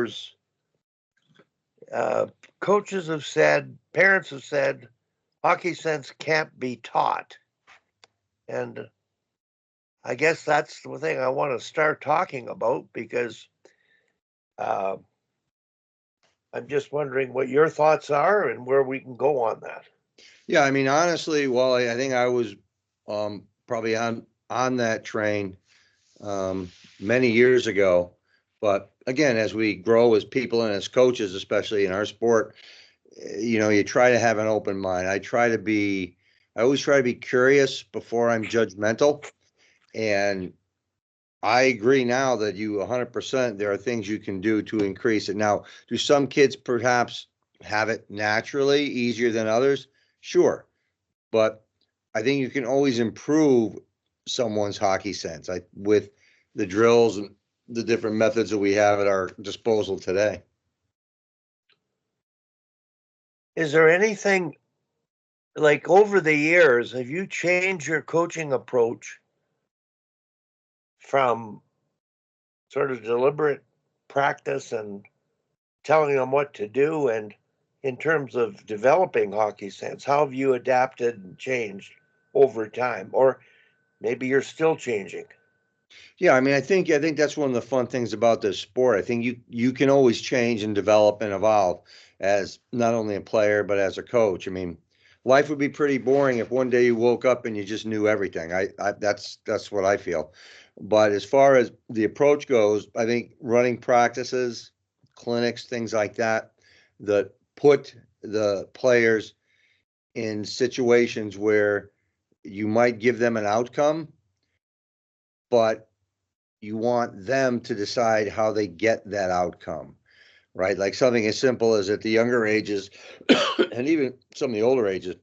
years, coaches have said, parents have said, hockey sense can't be taught. And I guess that's the thing I want to start talking about, because I'm just wondering what your thoughts are and where we can go on that. Yeah, I mean, honestly, well, I think I was probably on that train many years ago. But again, as we grow as people and as coaches, especially in our sport, you try to have an open mind. I always try to be curious before I'm judgmental. And I agree now that 100%, there are things you can do to increase it. Now, do some kids perhaps have it naturally easier than others? Sure. But I think you can always improve someone's hockey sense with the drills and the different methods that we have at our disposal today. Is there anything, like, over the years, have you changed your coaching approach from sort of deliberate practice and telling them what to do, and in terms of developing hockey sense, how have you adapted and changed over time? Or maybe you're still changing. Yeah, I mean, I think that's one of the fun things about this sport. I think you can always change and develop and evolve as not only a player but as a coach. I mean, life would be pretty boring if one day you woke up and you just knew everything. That's what I feel. But as far as the approach goes, I think running practices, clinics, things like that put the players in situations where you might give them an outcome, but you want them to decide how they get that outcome, right? Like something as simple as at the younger ages and even some of the older ages,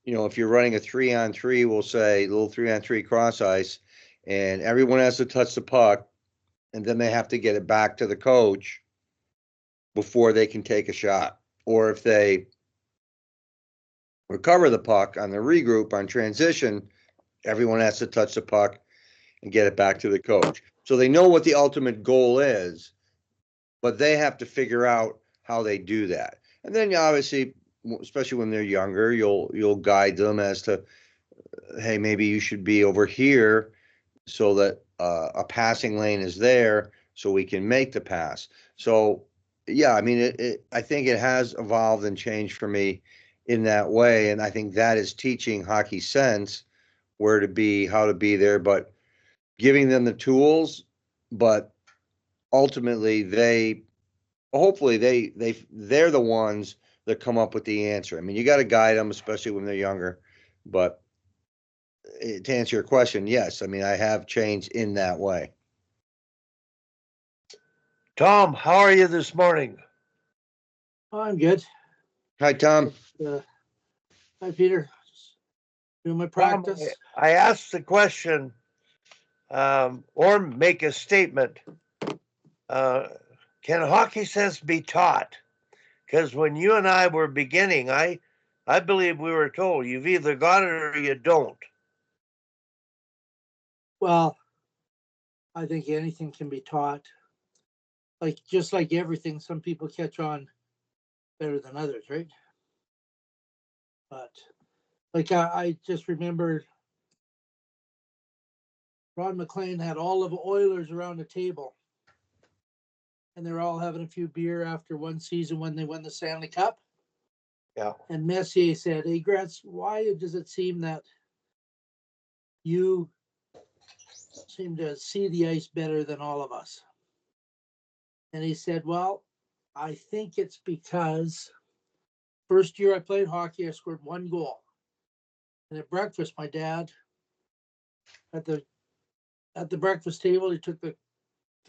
if you're running a 3-on-3, we'll say a little 3-on-3 cross ice, and everyone has to touch the puck, and then they have to get it back to the coach before they can take a shot. Or if they recover the puck on the regroup on transition, everyone has to touch the puck and get it back to the coach. So they know what the ultimate goal is, but they have to figure out how they do that. And then obviously, especially when they're younger, you'll guide them as to, hey, maybe you should be over here so that a passing lane is there so we can make the pass. So yeah, I mean, I think it has evolved and changed for me in that way. And I think that is teaching hockey sense, where to be, how to be there, but giving them the tools. But ultimately, hopefully they're the ones that come up with the answer. I mean, you got to guide them, especially when they're younger. But to answer your question, yes, I mean, I have changed in that way. Tom, how are you this morning? Oh, I'm good. Hi, Tom. Hi, Peter. Doing my practice. Tom, I asked the question, or make a statement. Can hockey sense be taught? Because when you and I were beginning, I believe we were told you've either got it or you don't. Well, I think anything can be taught. Just like everything, some people catch on better than others, right? But I just remember Ron McLean had all of the Oilers around the table, and they're all having a few beer after one season when they won the Stanley Cup. Yeah. And Messier said, "Hey, Gretz, why does it seem that you seem to see the ice better than all of us?" And he said, "Well, I think it's because first year I played hockey, I scored 1 goal. And at breakfast, my dad at the breakfast table, he took the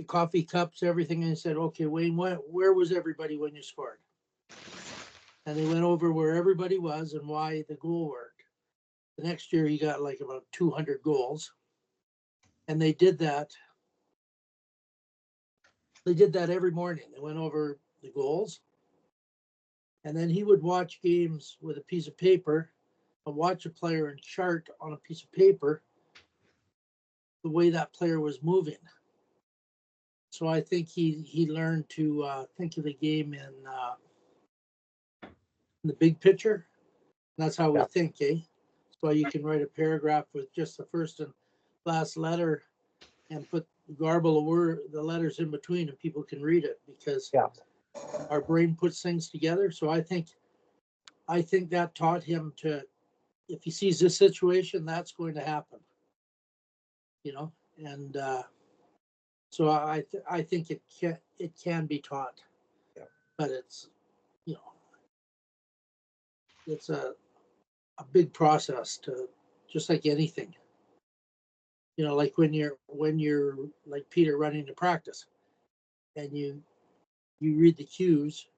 coffee cups, everything, and he said, 'Okay, Wayne, where was everybody when you scored?' And they went over where everybody was and why the goal worked. The next year, he got like about 200 goals. And they did that. They did that every morning. They went over the goals. And then he would watch games with a piece of paper and watch a player and chart on a piece of paper the way that player was moving. So I think he learned to think of the game in the big picture. And that's how we Yeah. think, eh? That's why you can write a paragraph with just the first and last letter and put garble the letters in between, and people can read it because Yeah. our brain puts things together. So I think that taught him to, if he sees this situation, that's going to happen, and so I think it can be taught, Yeah. but it's you know it's a big process to, just like anything, like when you're like Peter running to practice, and you read the cues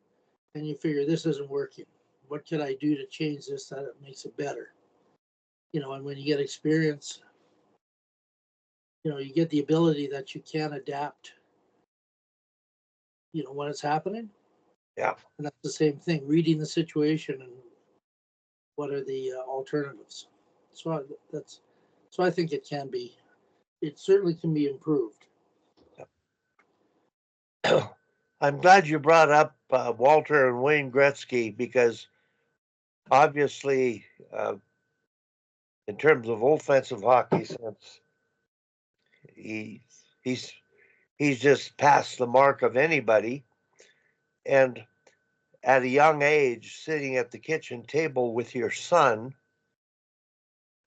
and you figure this isn't working. What could I do to change this that it makes it better? And when you get experience, you get the ability that you can adapt, when it's happening. Yeah. And that's the same thing, reading the situation and what are the alternatives. So I think it certainly can be improved. I'm glad you brought up Walter and Wayne Gretzky because obviously, in terms of offensive hockey sense, he he's he's just past the mark of anybody. And at a young age, sitting at the kitchen table with your son,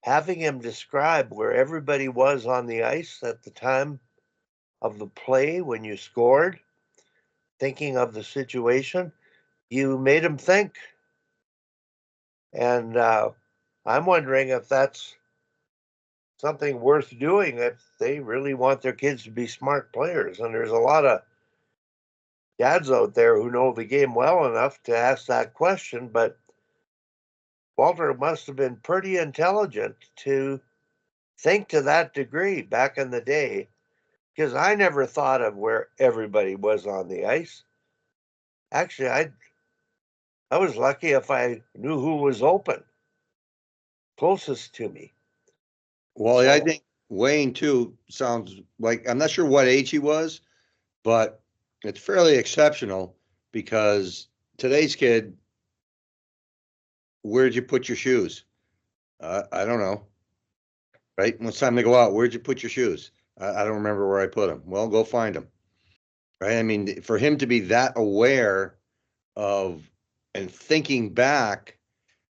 having him describe where everybody was on the ice at the time of the play when you scored, thinking of the situation, you made him think. And I'm wondering if that's something worth doing if they really want their kids to be smart players. And there's a lot of dads out there who know the game well enough to ask that question, but Walter must have been pretty intelligent to think to that degree back in the day, because I never thought of where everybody was on the ice. Actually, I was lucky if I knew who was open, closest to me. Well, I So, think Wayne too sounds like, I'm not sure what age he was, but it's fairly exceptional because today's kid, where'd you put your shoes? I don't know. Right? When it's time to go out, where'd you put your shoes? I don't remember where I put them. Well, go find them. Right? I mean, for him to be that aware of and thinking back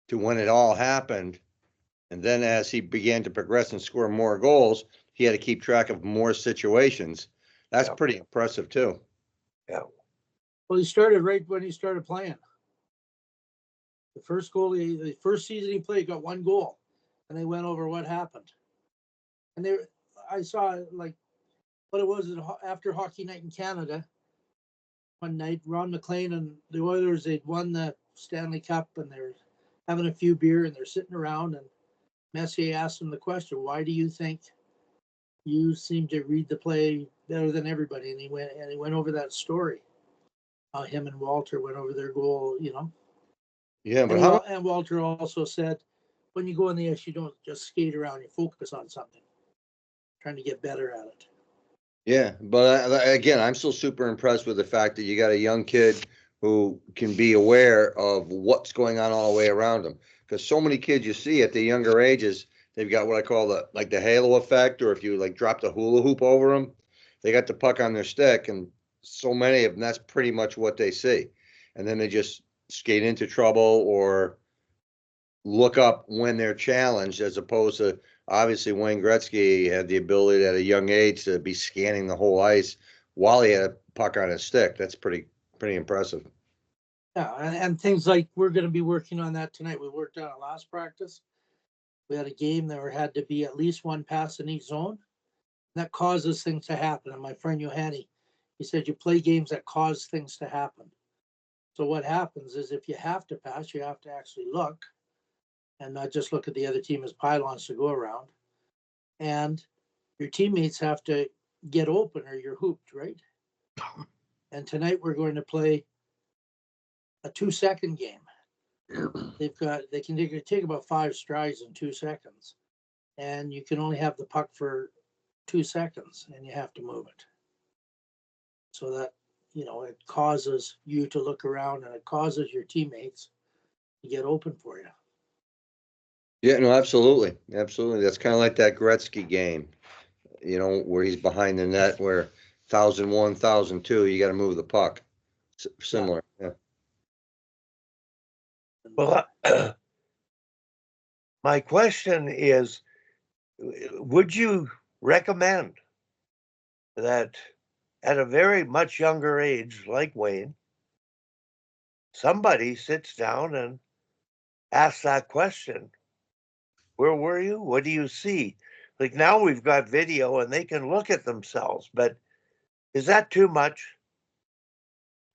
to when it all happened, and then as he began to progress and score more goals, he had to keep track of more situations. That's yeah, pretty impressive too. yeah, Well, he started right when he started playing. The first season he played, got one goal, and they went over what happened. And I saw like what it was after Hockey Night in Canada. One night, Ron McLean and the Oilers, they'd won the Stanley Cup, and they're having a few beer, and they're sitting around, and Messier asked him the question, "Why do you think you seem to read the play better than everybody?" And he went over that story. How him and Walter went over their goal, Yeah, but And how? and Walter also said, when you go on the ice, you don't just skate around. You focus on something, trying to get better at it. Yeah, but again, I'm still super impressed with the fact that you got a young kid who can be aware of what's going on all the way around them. Because so many kids you see at the younger ages, they've got what I call the halo effect, or if you like drop the hula hoop over them, they got the puck on their stick, and so many of them, that's pretty much what they see, and then they just skate into trouble or look up when they're challenged, as opposed to obviously Wayne Gretzky had the ability at a young age to be scanning the whole ice while he had a puck on his stick. That's pretty impressive. Yeah, and things like we're going to be working on that tonight. We worked on it last practice. We had a game there had to be at least one pass in each zone. That causes things to happen. And my friend Johanny, he said you play games that cause things to happen. So what happens is if you have to pass, you have to actually look and not just look at the other team as pylons to go around. And your teammates have to get open or you're hooped, right? And tonight we're going to play a 2-second game. They can take about 5 strides in 2 seconds, and you can only have the puck for 2 seconds, and you have to move it. so that, it causes you to look around and it causes your teammates to get open for you. Yeah, no, absolutely. Absolutely. That's kind of like that Gretzky game, where he's behind the net, where 1,001, 1,002, you got to move the puck. Similar. Yeah. Well, my question is, would you recommend that at a very much younger age, like Wayne, somebody sits down and asks that question? Where were you? What do you see? Like now we've got video and they can look at themselves, but is that too much?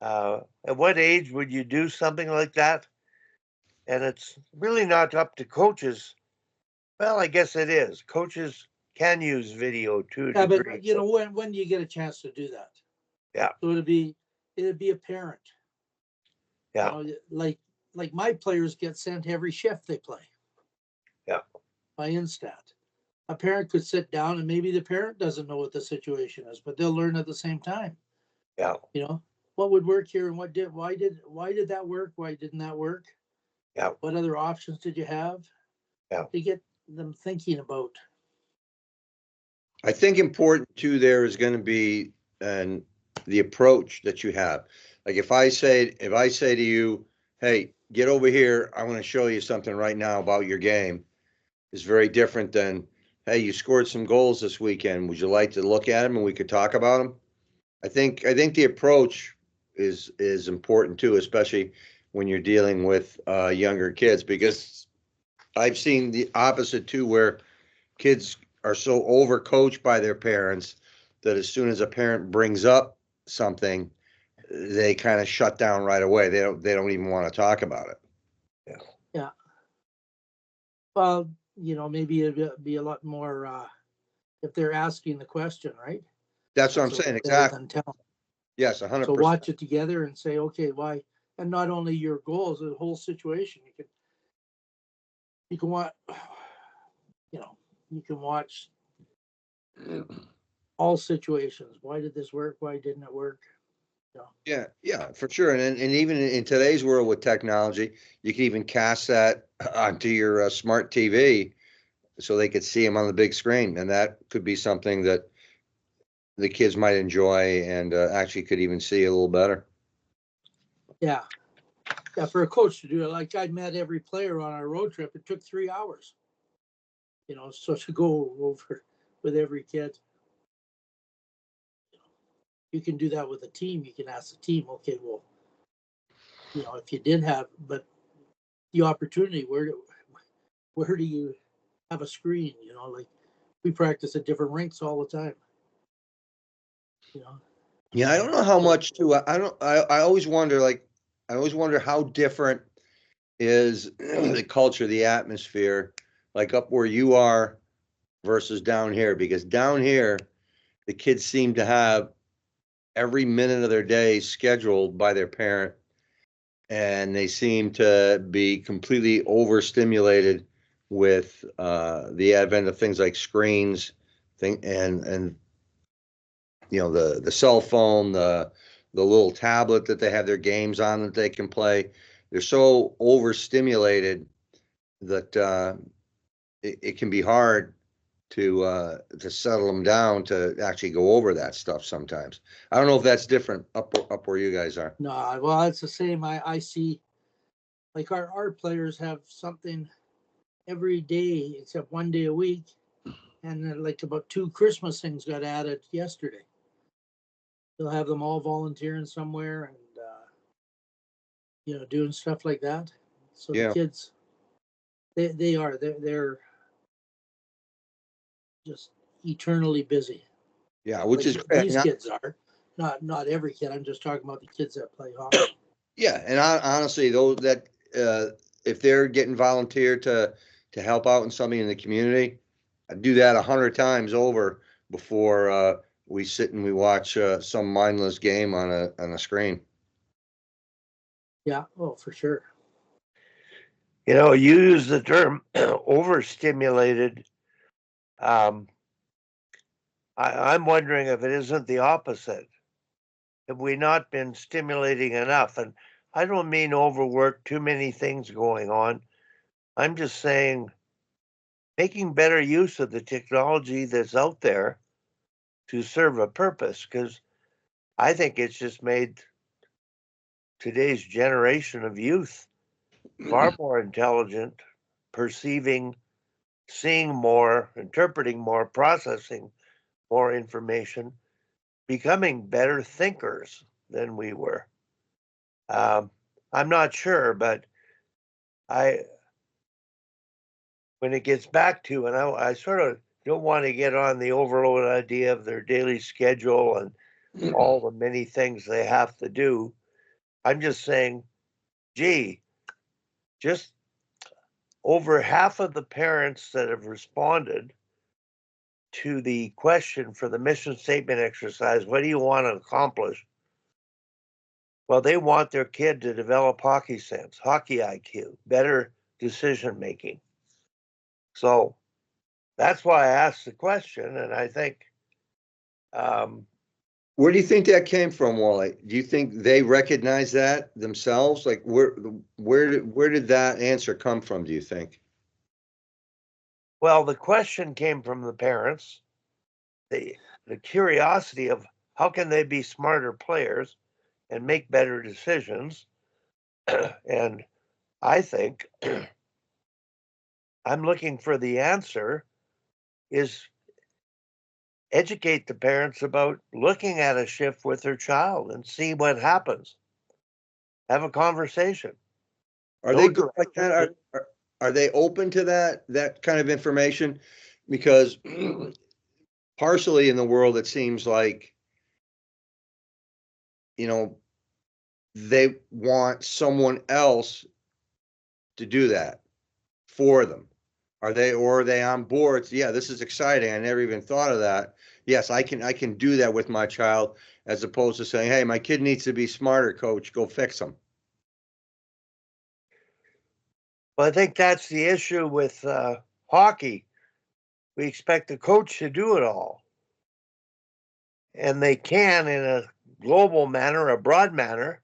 At what age would you do something like that? And it's really not up to coaches. Well, I guess it is. Coaches can use video to a Yeah, but degree. when do you get a chance to do that? Yeah. So it'd be apparent. Yeah. Like my players get sent every shift they play. Yeah. By Instat. A parent could sit down and maybe the parent doesn't know what the situation is, but they'll learn at the same time. Yeah. What would work here and why did that work? Why didn't that work? Yeah. What other options did you have? Yeah. To get them thinking about. I think important too there is going to be the approach that you have. Like if I say to you, hey, get over here, I want to show you something right now about your game, is very different than, hey, you scored some goals this weekend. Would you like to look at them and we could talk about them? I think the approach is important too, especially when you're dealing with younger kids, because I've seen the opposite too, where kids are so overcoached by their parents that as soon as a parent brings up something, they kind of shut down right away. They don't even want to talk about it. Yeah. Well, maybe it'd be a lot more if they're asking the question, right? That's what I'm saying. Exactly. Yes, 100%. So watch it together and say, okay, why? And not only your goals, the whole situation. You can watch. You can watch all situations. Why did this work? Why didn't it work? Yeah, for sure. And even in today's world with technology, you can even cast that onto your smart TV so they could see them on the big screen. And that could be something that the kids might enjoy and actually could even see a little better. Yeah. Yeah, for a coach to do it, like I met every player on our road trip, it took 3 hours. So to go over with every kid. You can do that with a team. You can ask the team, okay, well, if you did have, but the opportunity, where do you have a screen? Like we practice at different rinks all the time. Yeah, I don't know how much too. I always wonder, how different is the culture, the atmosphere, like up where you are versus down here, because down here, the kids seem to have every minute of their day scheduled by their parent, and they seem to be completely overstimulated with the advent of things like screens, and the cell phone, the little tablet that they have their games on that they can play. They're so overstimulated that it can be hard to settle them down to actually go over that stuff sometimes. I don't know if that's different up where you guys are. No, well, it's the same. I see, like our players have something every day except one day a week, and then like about 2 Christmas things got added yesterday. They'll have them all volunteering somewhere and doing stuff like that. So the Yeah. kids, they're just eternally busy. Yeah, which is great. These kids are not every kid. I'm just talking about the kids that play hockey. Yeah, and honestly, those that if they're getting volunteered to help out in something in the community, I'd do that 100 times over before we sit and we watch some mindless game on a screen. Yeah, oh, for sure. You use the term overstimulated. I'm wondering if it isn't the opposite. have we not been stimulating enough? And I don't mean overwork, too many things going on. I'm just saying making better use of the technology that's out there to serve a purpose, because I think it's just made today's generation of youth far more intelligent, perceiving, seeing more, interpreting more, processing more information, becoming better thinkers than we were. I'm not sure, but I, when it gets back to, and I sort of don't want to get on the overload idea of their daily schedule and all the many things they have to do. I'm just saying, gee, just over half of the parents that have responded to the question for the mission statement exercise, what do you want to accomplish? Well, they want their kid to develop hockey sense, hockey IQ, better decision making. So that's why I asked the question. And I think, Where do you think that came from, Wally? Do you think they recognize that themselves? Like where did that answer come from, do you think? well, the question came from the parents, the, the curiosity of how can they be smarter players and make better decisions. And I think I'm looking for the answer is educate the parents about looking at a shift with their child and see what happens. Have a conversation. Are No they good like that? Are they open to that kind of information? Because partially in the world, it seems like, you know, they want someone else to do that for them. Are they on board? Yeah, this is exciting. I never even thought of that. Yes, I can do that with my child, as opposed to saying, hey, my kid needs to be smarter, coach, go fix him. Well, I think that's the issue with hockey. We expect the coach to do it all, and they can in a global manner, a broad manner,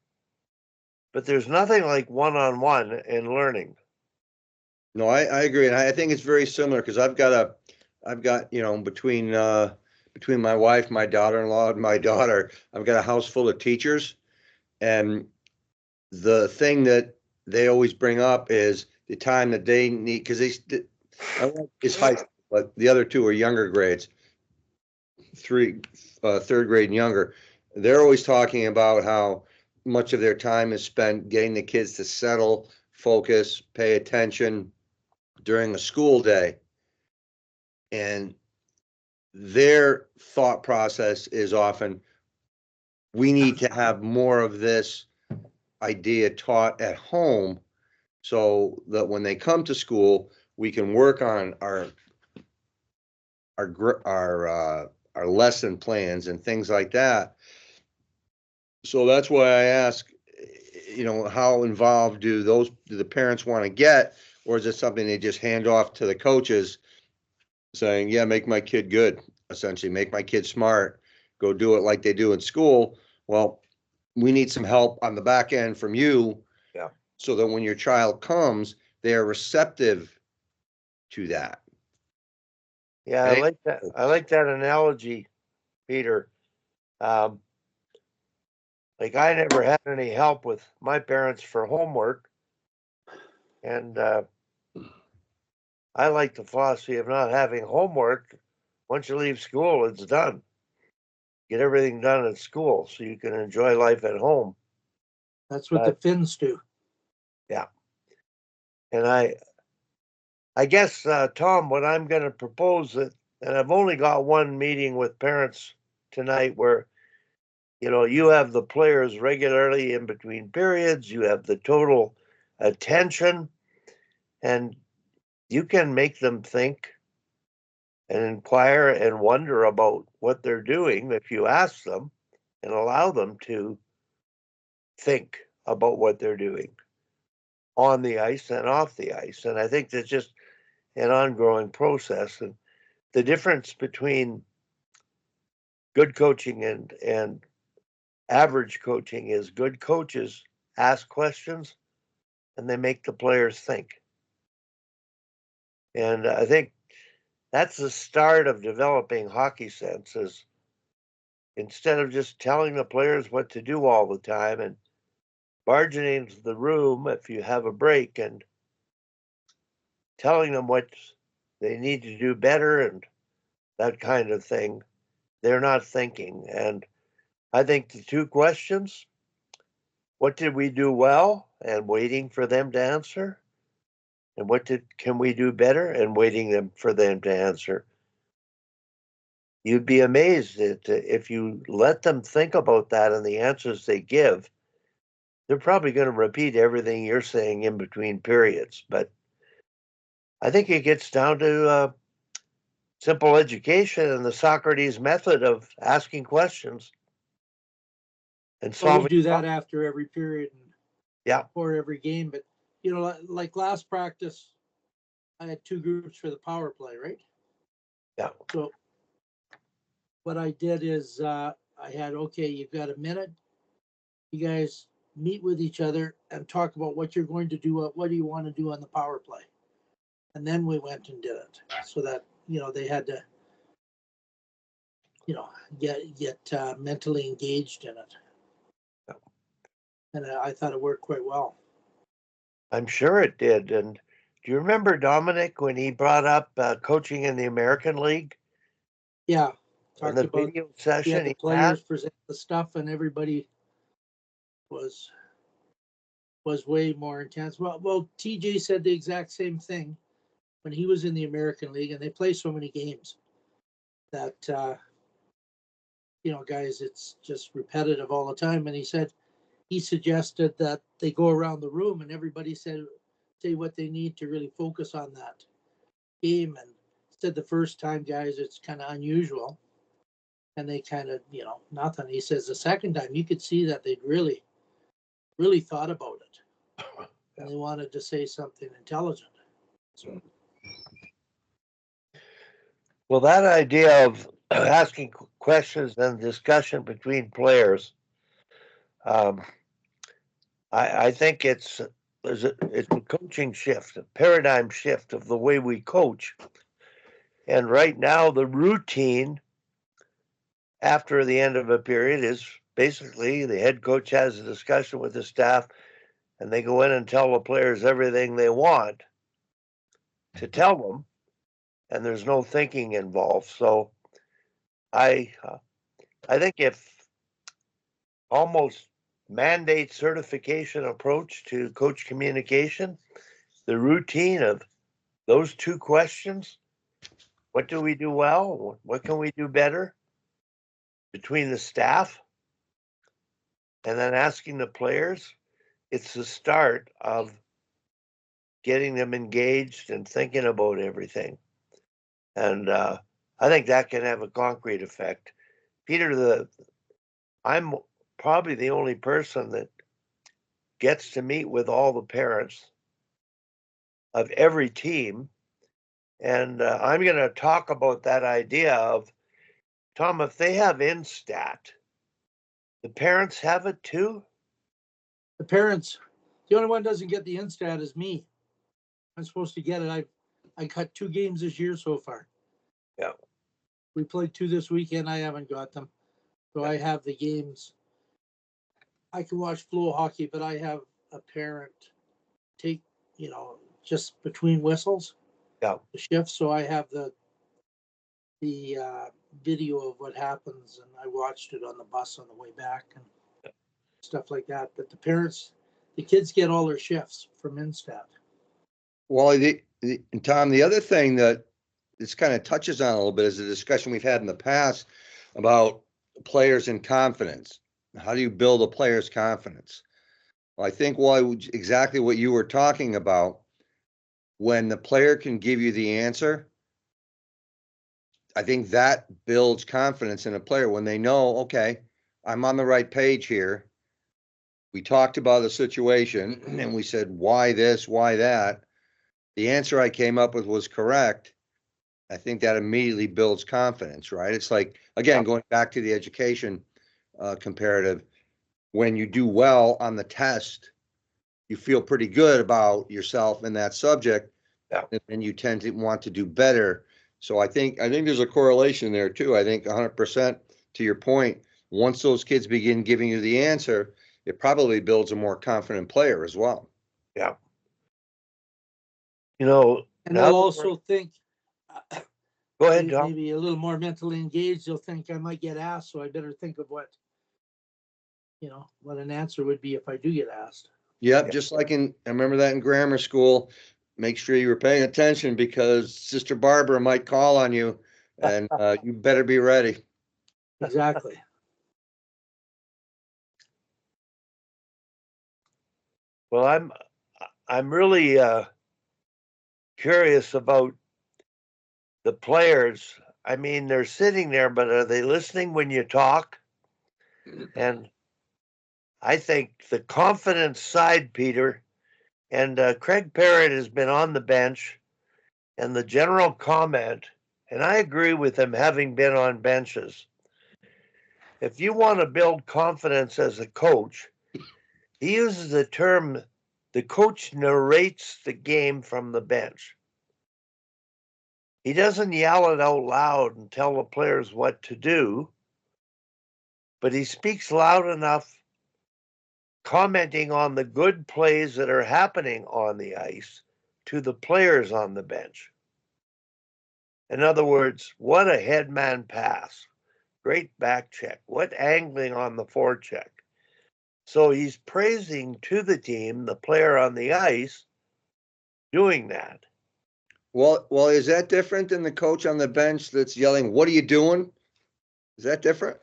but there's nothing like one-on-one in learning. No, I agree. And I think it's very similar because I've got, between my wife, my daughter-in-law, and my daughter, I've got a house full of teachers. And the thing that they always bring up is the time that they need, because I like is high school, but the other two are younger grades, third grade and younger. They're always talking about how much of their time is spent getting the kids to settle, focus, pay attention during a school day. And their thought process is often, we need to have more of this idea taught at home so that when they come to school, we can work on our lesson plans and things like that. So that's why I ask, how involved do the parents want to get, or is it something they just hand off to the coaches saying, yeah, make my kid good, essentially, make my kid smart, go do it like they do in school. Well, we need some help on the back end from you. Yeah. So that when your child comes, they are receptive to that. Yeah, I like that. I like that analogy, Peter. Um, like I never had any help with my parents for homework, and I like the philosophy of not having homework. Once you leave school, it's done. Get everything done at school so you can enjoy life at home. That's what the Finns do. Yeah. And I guess, Tom, what I'm going to propose that, and I've only got one meeting with parents tonight where, you have the players regularly in between periods, you have the total attention, and you can make them think and inquire and wonder about what they're doing if you ask them and allow them to think about what they're doing on the ice and off the ice. And I think that's just an ongoing process. And the difference between good coaching and average coaching is good coaches ask questions and they make the players think. And I think that's the start of developing hockey sense is instead of just telling the players what to do all the time and barging into the room if you have a break and telling them what they need to do better and that kind of thing, they're not thinking. And I think the two questions, what did we do well and waiting for them to answer? And can we do better and waiting for them to answer? You'd be amazed that if you let them think about that and the answers they give, they're probably going to repeat everything you're saying in between periods. But I think it gets down to simple education and the Socrates method of asking questions and Well, we solving. do that after every period and Yeah, before every game. But like last practice, I had two groups for the power play, right? yeah, So what I did is I had, okay, you've got a minute. You guys meet with each other and talk about what you're going to do. What do you want to do on the power play? And then we went and did it so that, they had to, get mentally engaged in it. And I thought it worked quite well. I'm sure it did. And do you remember Dominic when he brought up coaching in the American League? Yeah. In Talked the about, video he session had the he players had? present the stuff and everybody was way more intense. Well, TJ said the exact same thing when he was in the American League, and they play so many games that guys, it's just repetitive all the time. And he suggested that they go around the room and everybody say what they need to really focus on that game. And said the first time, guys, it's kind of unusual, and they kind of nothing. He says the second time you could see that they'd really thought about it and they wanted to say something intelligent. So. Well, that idea of asking questions and discussion between players, um, I think it's a coaching shift, a paradigm shift of the way we coach. And right now, the routine after the end of a period is basically the head coach has a discussion with the staff, and they go in and tell the players everything they want to tell them, and there's no thinking involved. So I think if almost mandate certification approach to coach communication, the routine of those two questions, what do we do well? What can we do better between the staff? And then asking the players, it's the start of getting them engaged and thinking about everything. And I think that can have a concrete effect. Peter, I'm probably the only person that gets to meet with all the parents of every team. And I'm going to talk about that idea of, Tom, if they have Instat, the parents have it too? The parents, the only one doesn't get the Instat is me. I'm supposed to get it. I got 2 games this year so far. Yeah. We played 2 this weekend. I haven't got them. So I have the games. I can watch flow hockey, but I have a parent take, just between whistles, Yeah. the shift. So I have the video of what happens, and I watched it on the bus on the way back and stuff like that. But the kids get all their shifts from Instat. Well, Tom, the other thing that this kind of touches on a little bit is a discussion we've had in the past about players and confidence. How do you build a player's confidence? Well, I think exactly what you were talking about, when the player can give you the answer, I think that builds confidence in a player when they know, okay, I'm on the right page here. We talked about the situation and we said, why this, why that? The answer I came up with was correct. I think that immediately builds confidence, right? It's like, again, going back to the education comparative, when you do well on the test, you feel pretty good about yourself in that subject. Yeah. And you tend to want to do better. So I think there's a correlation there too. I think 100% to your point, once those kids begin giving you the answer, it probably builds a more confident player as well. Yeah. You know, And now they'll that also think, go ahead, Tom. maybe a little more mentally engaged. They'll think I might get asked, so I better think of what an answer would be if I do get asked. Yep, just like I remember that in grammar school. Make sure you were paying attention because Sister Barbara might call on you, and you better be ready. Exactly. Well, I'm really curious about the players. I mean, they're sitting there, but are they listening when you talk? And I think the confidence side, Peter, and Craig Parrott has been on the bench, and the general comment, and I agree with him having been on benches. If you want to build confidence as a coach, he uses the term the coach narrates the game from the bench. He doesn't yell it out loud and tell the players what to do, but he speaks loud enough, commenting on the good plays that are happening on the ice to the players on the bench. In other words, what a headman pass. Great back check. What angling on the forecheck. So he's praising to the team, the player on the ice, doing that. Well, is that different than the coach on the bench that's yelling, "What are you doing?" Is that different?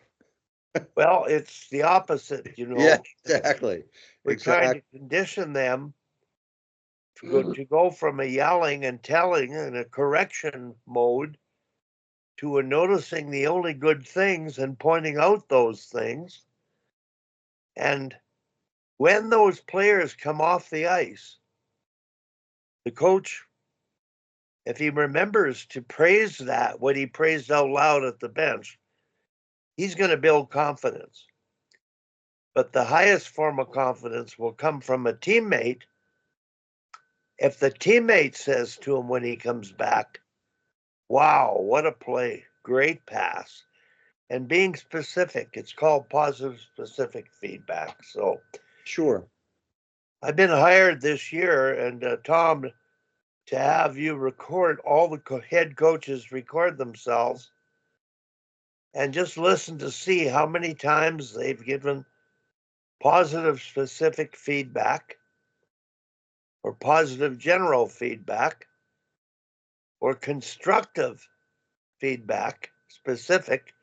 Well, it's the opposite, Yeah, exactly. We're trying to condition them to go from a yelling and telling in a correction mode to a noticing the only good things and pointing out those things. And when those players come off the ice, the coach, if he remembers to praise that, what he praised out loud at the bench, he's going to build confidence. But the highest form of confidence will come from a teammate. If the teammate says to him when he comes back, wow, what a play, great pass, and being specific, it's called positive specific feedback. So, Sure. I've been hired this year, and Tom, to have you record all the head coaches record themselves and just listen to see how many times they've given positive specific feedback or positive general feedback or constructive feedback specific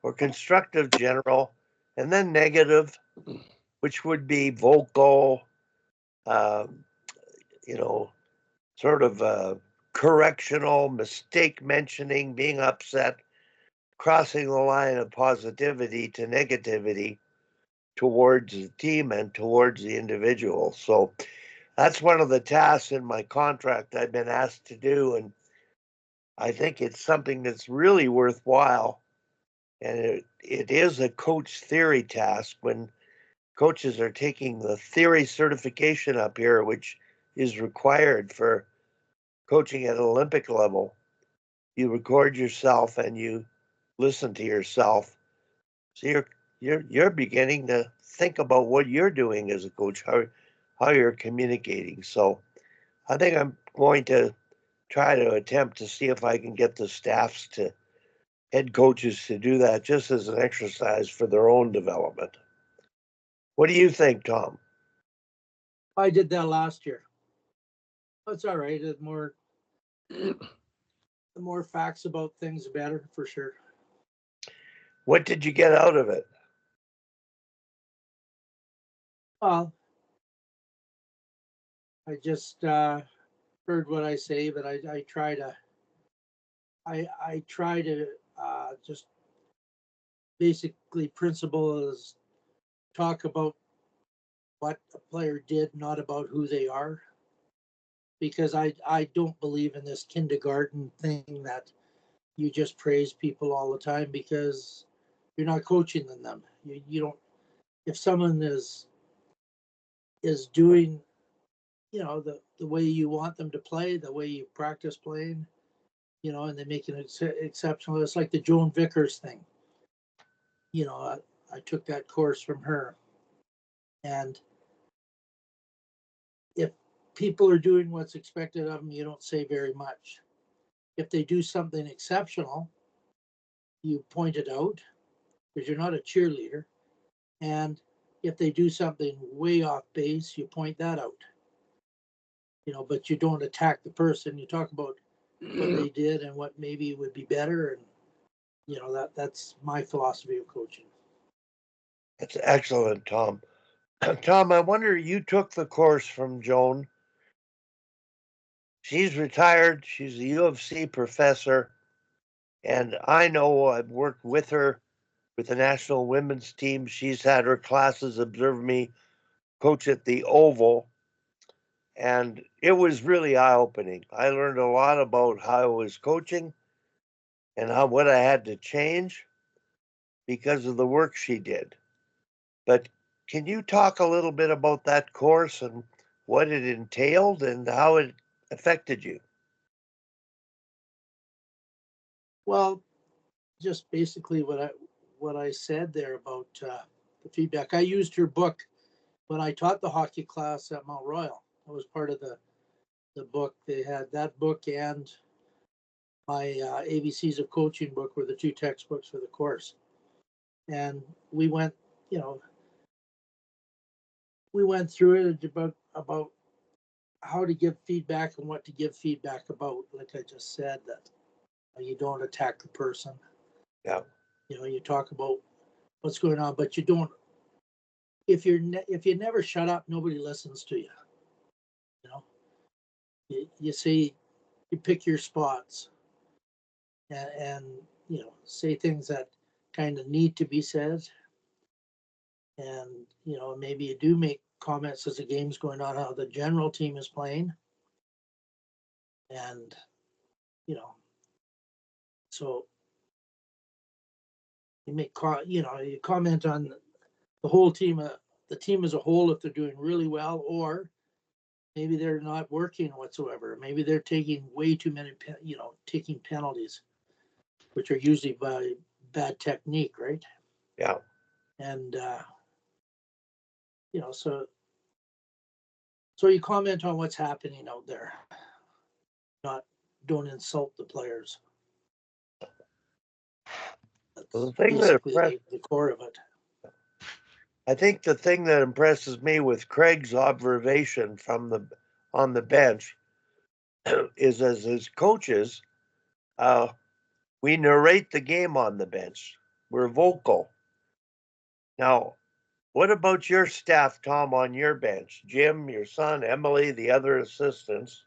or constructive general, and then negative, which would be vocal, um, you know, sort of correctional, mistake mentioning, being upset, crossing the line of positivity to negativity towards the team and towards the individual. So that's one of the tasks in my contract I've been asked to do. And I think it's something that's really worthwhile. And it is a coach theory task when coaches are taking the theory certification up here, which is required for coaching at an Olympic level. You record yourself and you listen to yourself. So you're beginning to think about what you're doing as a coach, how you're communicating. So I think I'm going to try to attempt to see if I can get the staffs to head coaches to do that just as an exercise for their own development. What do you think, Tom? I did that last year. That's all right. The more facts about things, the better, for sure. What did you get out of it? Well, I just heard what I say, but I try to just basically principle is talk about what a player did, not about who they are. Because I don't believe in this kindergarten thing that you just praise people all the time because you're not coaching them. You don't if someone is doing, the way you want them to play, the way you practice playing, and they make an exceptional. It's like the Joan Vickers thing. I took that course from her. And if people are doing what's expected of them, you don't say very much. If they do something exceptional, you point it out because you're not a cheerleader. And if they do something way off base, you point that out. But you don't attack the person. You talk about what they did and what maybe would be better. And, that's my philosophy of coaching. That's excellent, Tom. Tom, I wonder, you took the course from Joan. She's retired. She's a U of C professor. And I know I've worked with her with the national women's team. She's had her classes observe me coach at the Oval. And it was really eye-opening. I learned a lot about how I was coaching and what I had to change because of the work she did. But can you talk a little bit about that course and what it entailed and how it affected you? Well, just basically what I said there about the feedback. I used her book when I taught the hockey class at Mount Royal. That was part of the book. They had that book and my ABCs of Coaching book were the two textbooks for the course. And we went through it about how to give feedback and what to give feedback about. Like I just said, that you don't attack the person. Yeah. You talk about what's going on, but you don't. If you never shut up, nobody listens to you. You say, you pick your spots, and say things that kind of need to be said, and maybe you do make comments as the game's going on how the general team is playing, and so you make you comment on the whole team, the team as a whole, if they're doing really well, or maybe they're not working whatsoever. Maybe they're taking way too many, taking penalties, which are usually by bad technique, right? Yeah. And so you comment on what's happening out there, don't insult the players. That's Well, the thing basically the core of it. I think the thing that impresses me with Craig's observation on the bench is, as his coaches, we narrate the game on the bench. We're vocal. Now, what about your staff, Tom, on your bench? Jim, your son, Emily, the other assistants.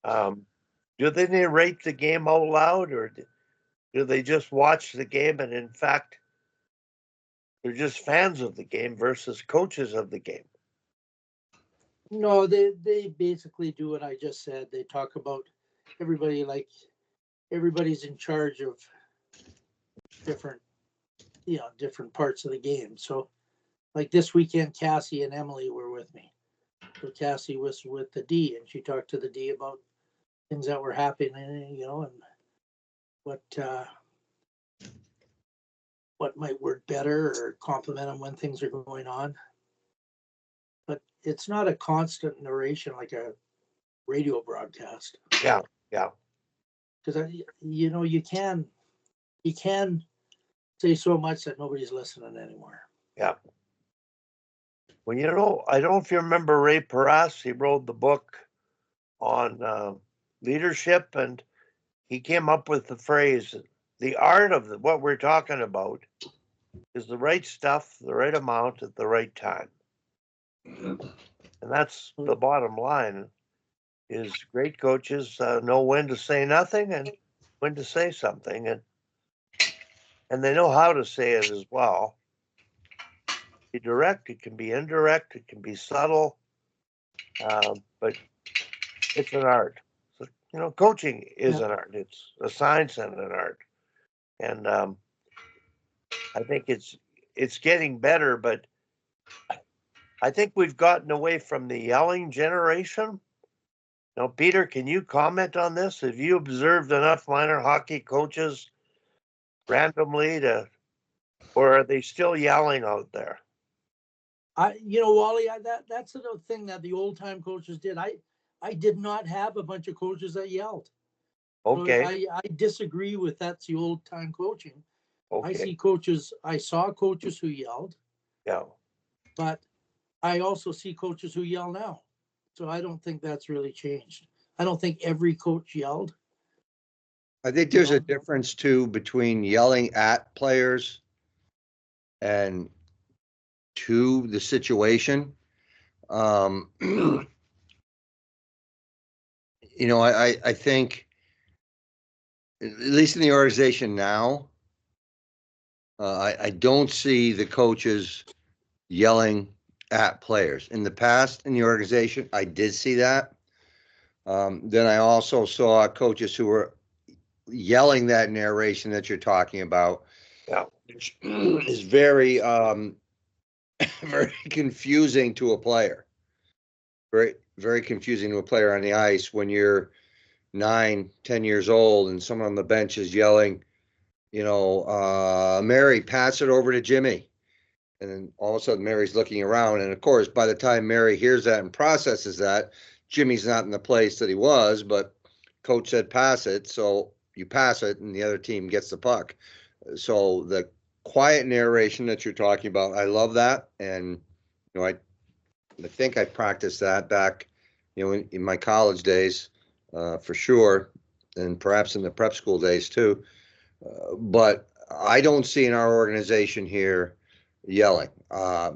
Do they narrate the game out loud, or do they just watch the game and, in fact, they're just fans of the game versus coaches of the game? No, they basically do what I just said. They talk about everybody, like everybody's in charge of different parts of the game. So like this weekend, Cassie and Emily were with me. So Cassie was with the D, and she talked to the D about things that were happening, and what might work better, or compliment them when things are going on. But it's not a constant narration like a radio broadcast. Yeah, yeah. Because you can say so much that nobody's listening anymore. Yeah. Well, I don't know if you remember Ray Paras. He wrote the book on leadership, and he came up with the phrase, the art of what we're talking about is the right stuff, the right amount at the right time. And that's the bottom line, is great coaches know when to say nothing and when to say something, and they know how to say it as well. It can be direct, it can be indirect, it can be subtle, but it's an art. So, coaching is an art. It's a science and an art. And I think it's it's getting better, but I think we've gotten away from the yelling generation. Now, Peter, can you comment on this? Have you observed enough minor hockey coaches randomly or are they still yelling out there? Wally, that's another thing that the old time coaches did. I did not have a bunch of coaches that yelled. Okay. So I disagree with that's the old time coaching. Okay. I saw coaches who yelled. Yeah. But I also see coaches who yell now. So I don't think that's really changed. I don't think every coach yelled. I think there's a difference too between yelling at players and to the situation. I think at least in the organization now, I don't see the coaches yelling at players. In the past, in the organization, I did see that. Then I also saw coaches who were yelling that narration that you're talking about, Yeah. which is very, very confusing to a player. Very, very confusing to a player on the ice when you're 9, 10 years old and someone on the bench is yelling, Mary, pass it over to Jimmy. And then all of a sudden Mary's looking around. And of course, by the time Mary hears that and processes that, Jimmy's not in the place that he was, but coach said pass it. So you pass it and the other team gets the puck. So the quiet narration that you're talking about, I love that. And, I think I practiced that back, in my college days, for sure. And perhaps in the prep school days too. But I don't see in our organization here yelling. Have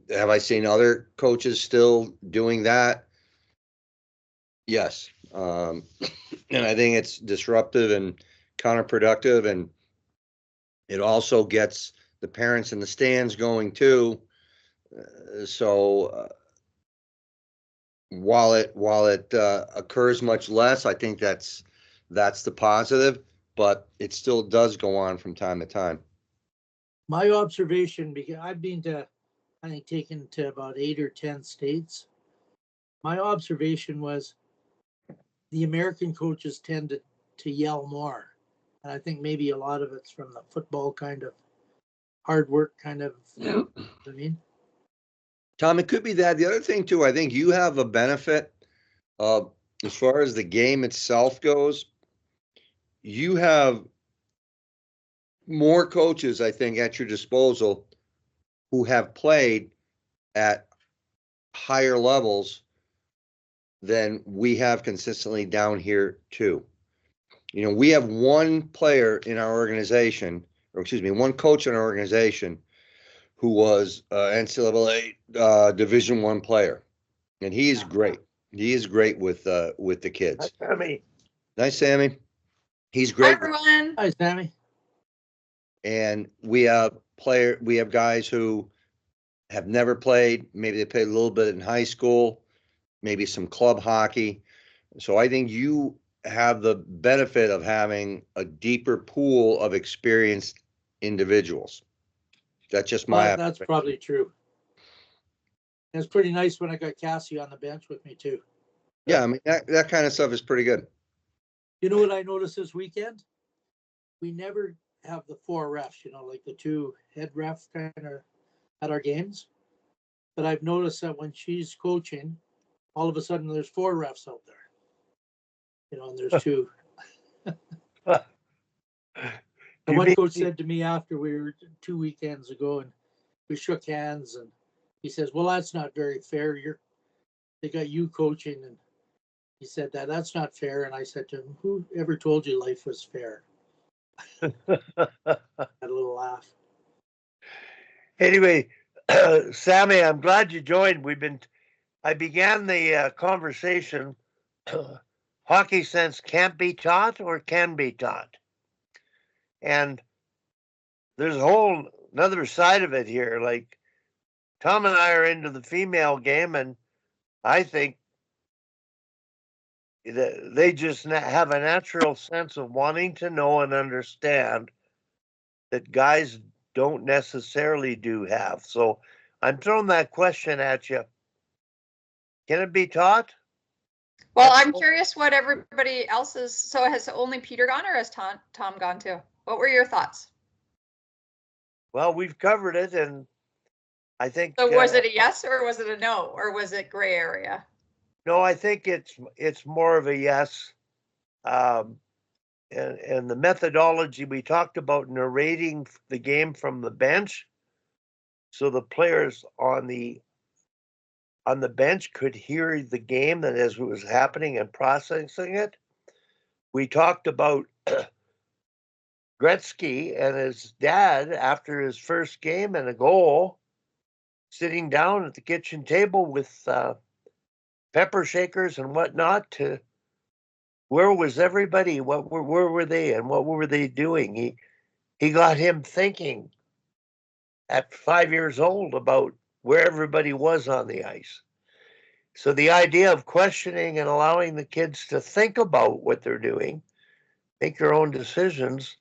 I seen other coaches still doing that? Yes. And I think it's disruptive and counterproductive, and it also gets the parents in the stands going too. So while it occurs much less, I think that's the positive, but it still does go on from time to time. My observation, because I've been to, I think, taken to about 8 or 10 states. My observation was the American coaches tend to yell more. And I think maybe a lot of it's from the football kind of hard work kind of, I mean. Tom, it could be that. The other thing too, I think you have a benefit of, as far as the game itself goes, you have more coaches, I think, at your disposal who have played at higher levels than we have consistently down here too. We have one player in our organization, or excuse me, one coach in our organization who was NCAA Division I player, and he is great. He is great with the kids. Hi, Sammy. Nice, Sammy. He's Hi, great. everyone. Hi, Sammy. And we have guys who have never played. Maybe they played a little bit in high school, maybe some club hockey. So I think you have the benefit of having a deeper pool of experienced individuals. That's just my. That's probably true. And it's pretty nice when I got Cassie on the bench with me too. Yeah, I mean that kind of stuff is pretty good. You know what I noticed this weekend? We never have the 4 refs, like the 2 head refs kind of at our games. But I've noticed that when she's coaching, all of a sudden there's 4 refs out there. And there's 2. And one coach said to me after we were 2 weekends ago and we shook hands and he says, well, that's not very fair. They got you coaching. And he said that's not fair. And I said to him, who ever told you life was fair? Had a little laugh. Anyway, Sammy, I'm glad you joined. I began the conversation. Hockey sense can't be taught or can be taught. And there's a whole another side of it here. Like Tom and I are into the female game, and I think that they just have a natural sense of wanting to know and understand that guys don't necessarily do have. So I'm throwing that question at you. Can it be taught? Well, I'm curious what everybody else's. So has only Peter gone, or has Tom gone too? What were your thoughts? Well, we've covered it, and I think. So was it a yes, or was it a no, or was it gray area? No, I think it's more of a yes. And the methodology we talked about, narrating the game from the bench, so the players on the bench could hear the game that as it was happening and processing it. We talked about Gretzky and his dad after his first game and a goal, sitting down at the kitchen table with pepper shakers and whatnot to where was everybody? Where were they, and what were they doing? He got him thinking at 5 years old about where everybody was on the ice. So the idea of questioning and allowing the kids to think about what they're doing, make their own decisions,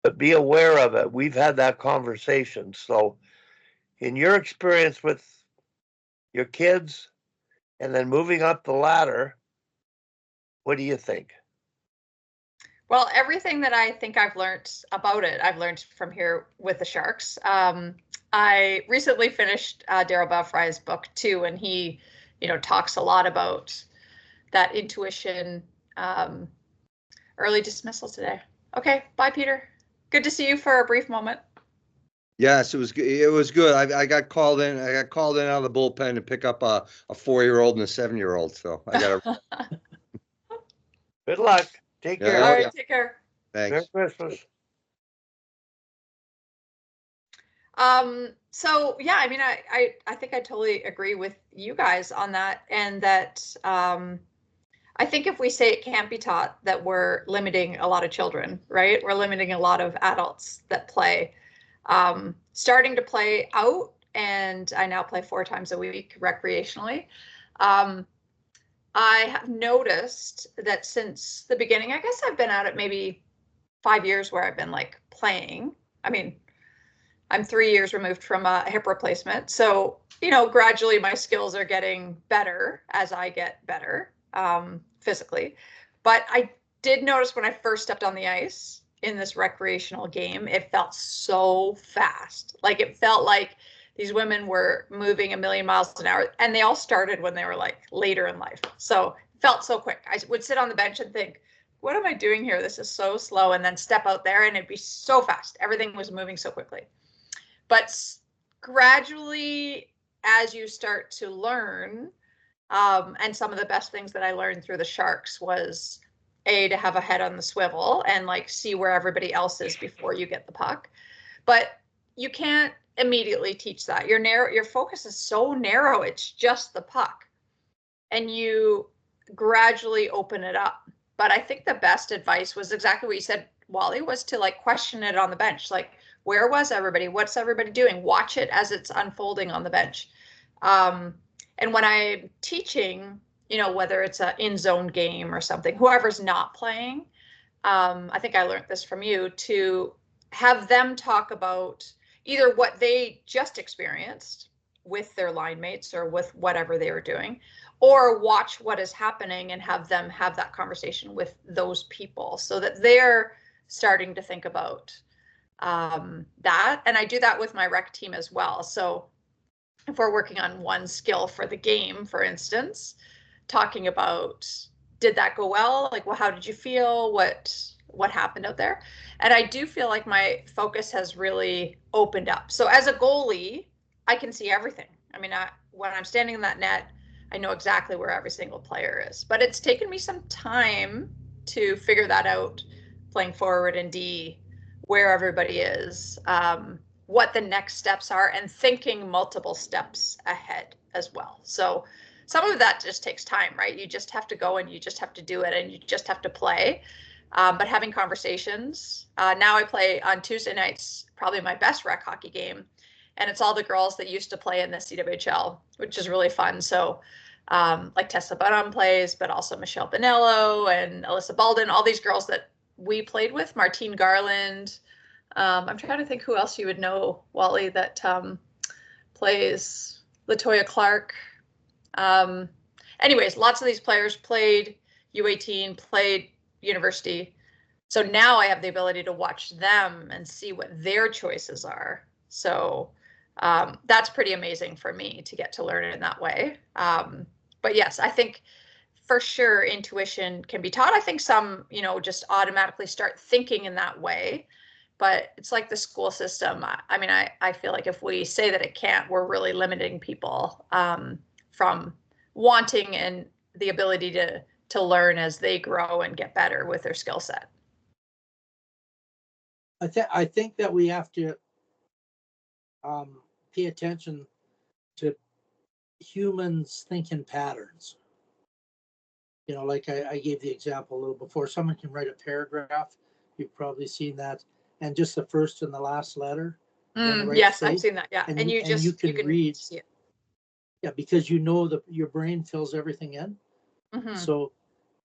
but be aware of it. We've had that conversation. So in your experience with your kids and then moving up the ladder, what do you think? Well, everything that I think I've learned about it, I've learned from here with the Sharks. I recently finished Daryl Belfry's book too, and he, talks a lot about that intuition. Early dismissal today. Okay, bye, Peter. Good to see you for a brief moment. Yes, it was good. It was good. I got called in. I got called in out of the bullpen to pick up a 4-year-old and a 7-year-old. So I got to. Good luck. Take care. All right, take care. Thanks. Merry Christmas. So yeah, I mean, I think I totally agree with you guys on that, and that I think if we say it can't be taught, that we're limiting a lot of children, right? We're limiting a lot of adults that play. Starting to play out, and I now play 4 times a week recreationally. I have noticed that since the beginning, I guess I've been at it maybe 5 years where I've been like playing. I mean, I'm 3 years removed from a hip replacement. So, gradually my skills are getting better as I get better physically. But I did notice when I first stepped on the ice in this recreational game, it felt so fast. Like it felt like these women were moving a million miles an hour, and they all started when they were like later in life. So it felt so quick. I would sit on the bench and think, what am I doing here? This is so slow. And then step out there and it'd be so fast. Everything was moving so quickly. But gradually, as you start to learn, and some of the best things that I learned through the Sharks was to have a head on the swivel and like see where everybody else is before you get the puck. But you can't immediately teach that. Your focus is so narrow. It's just the puck, and you gradually open it up. But I think the best advice was exactly what you said, Wally, was to like question it on the bench. Like, where was everybody? What's everybody doing? Watch it as it's unfolding on the bench. And when I'm teaching, whether it's an in-zone game or something, whoever's not playing, I think I learned this from you, to have them talk about either what they just experienced with their line mates or with whatever they were doing, or watch what is happening and have them have that conversation with those people so that they're starting to think about that. And I do that with my rec team as well. So if we're working on one skill for the game, for instance, talking about, did that go well? Like, well, how did you feel? What happened out there? And I do feel like my focus has really opened up. So as a goalie, I can see everything. I mean, when I'm standing in that net, I know exactly where every single player is. But it's taken me some time to figure that out, playing forward and D, where everybody is, what the next steps are, and thinking multiple steps ahead as well. So some of that just takes time, right? You just have to go and you just have to do it and you just have to play. But having conversations, now I play on Tuesday nights, probably my best rec hockey game. And it's all the girls that used to play in the CWHL, which is really fun. So like Tessa Bonham plays, but also Michelle Bonello and Alyssa Baldwin, all these girls that we played with, Martine Garland, I'm trying to think who else you would know, Wally, that plays. Latoya Clark. Anyways, lots of these players played U18, played university. So now I have the ability to watch them and see what their choices are. So that's pretty amazing for me to get to learn it in that way. But yes, I think for sure intuition can be taught. I think some, just automatically start thinking in that way. But it's like the school system. I mean, I feel like if we say that it can't, we're really limiting people from wanting and the ability to learn as they grow and get better with their skill set. I think that we have to pay attention to humans' thinking patterns. Like I gave the example a little before. Someone can write a paragraph. You've probably seen that, and just the first and the last letter. Yes, I've seen that. Yeah, and you can read. See it. Yeah, because your brain fills everything in. Mm-hmm.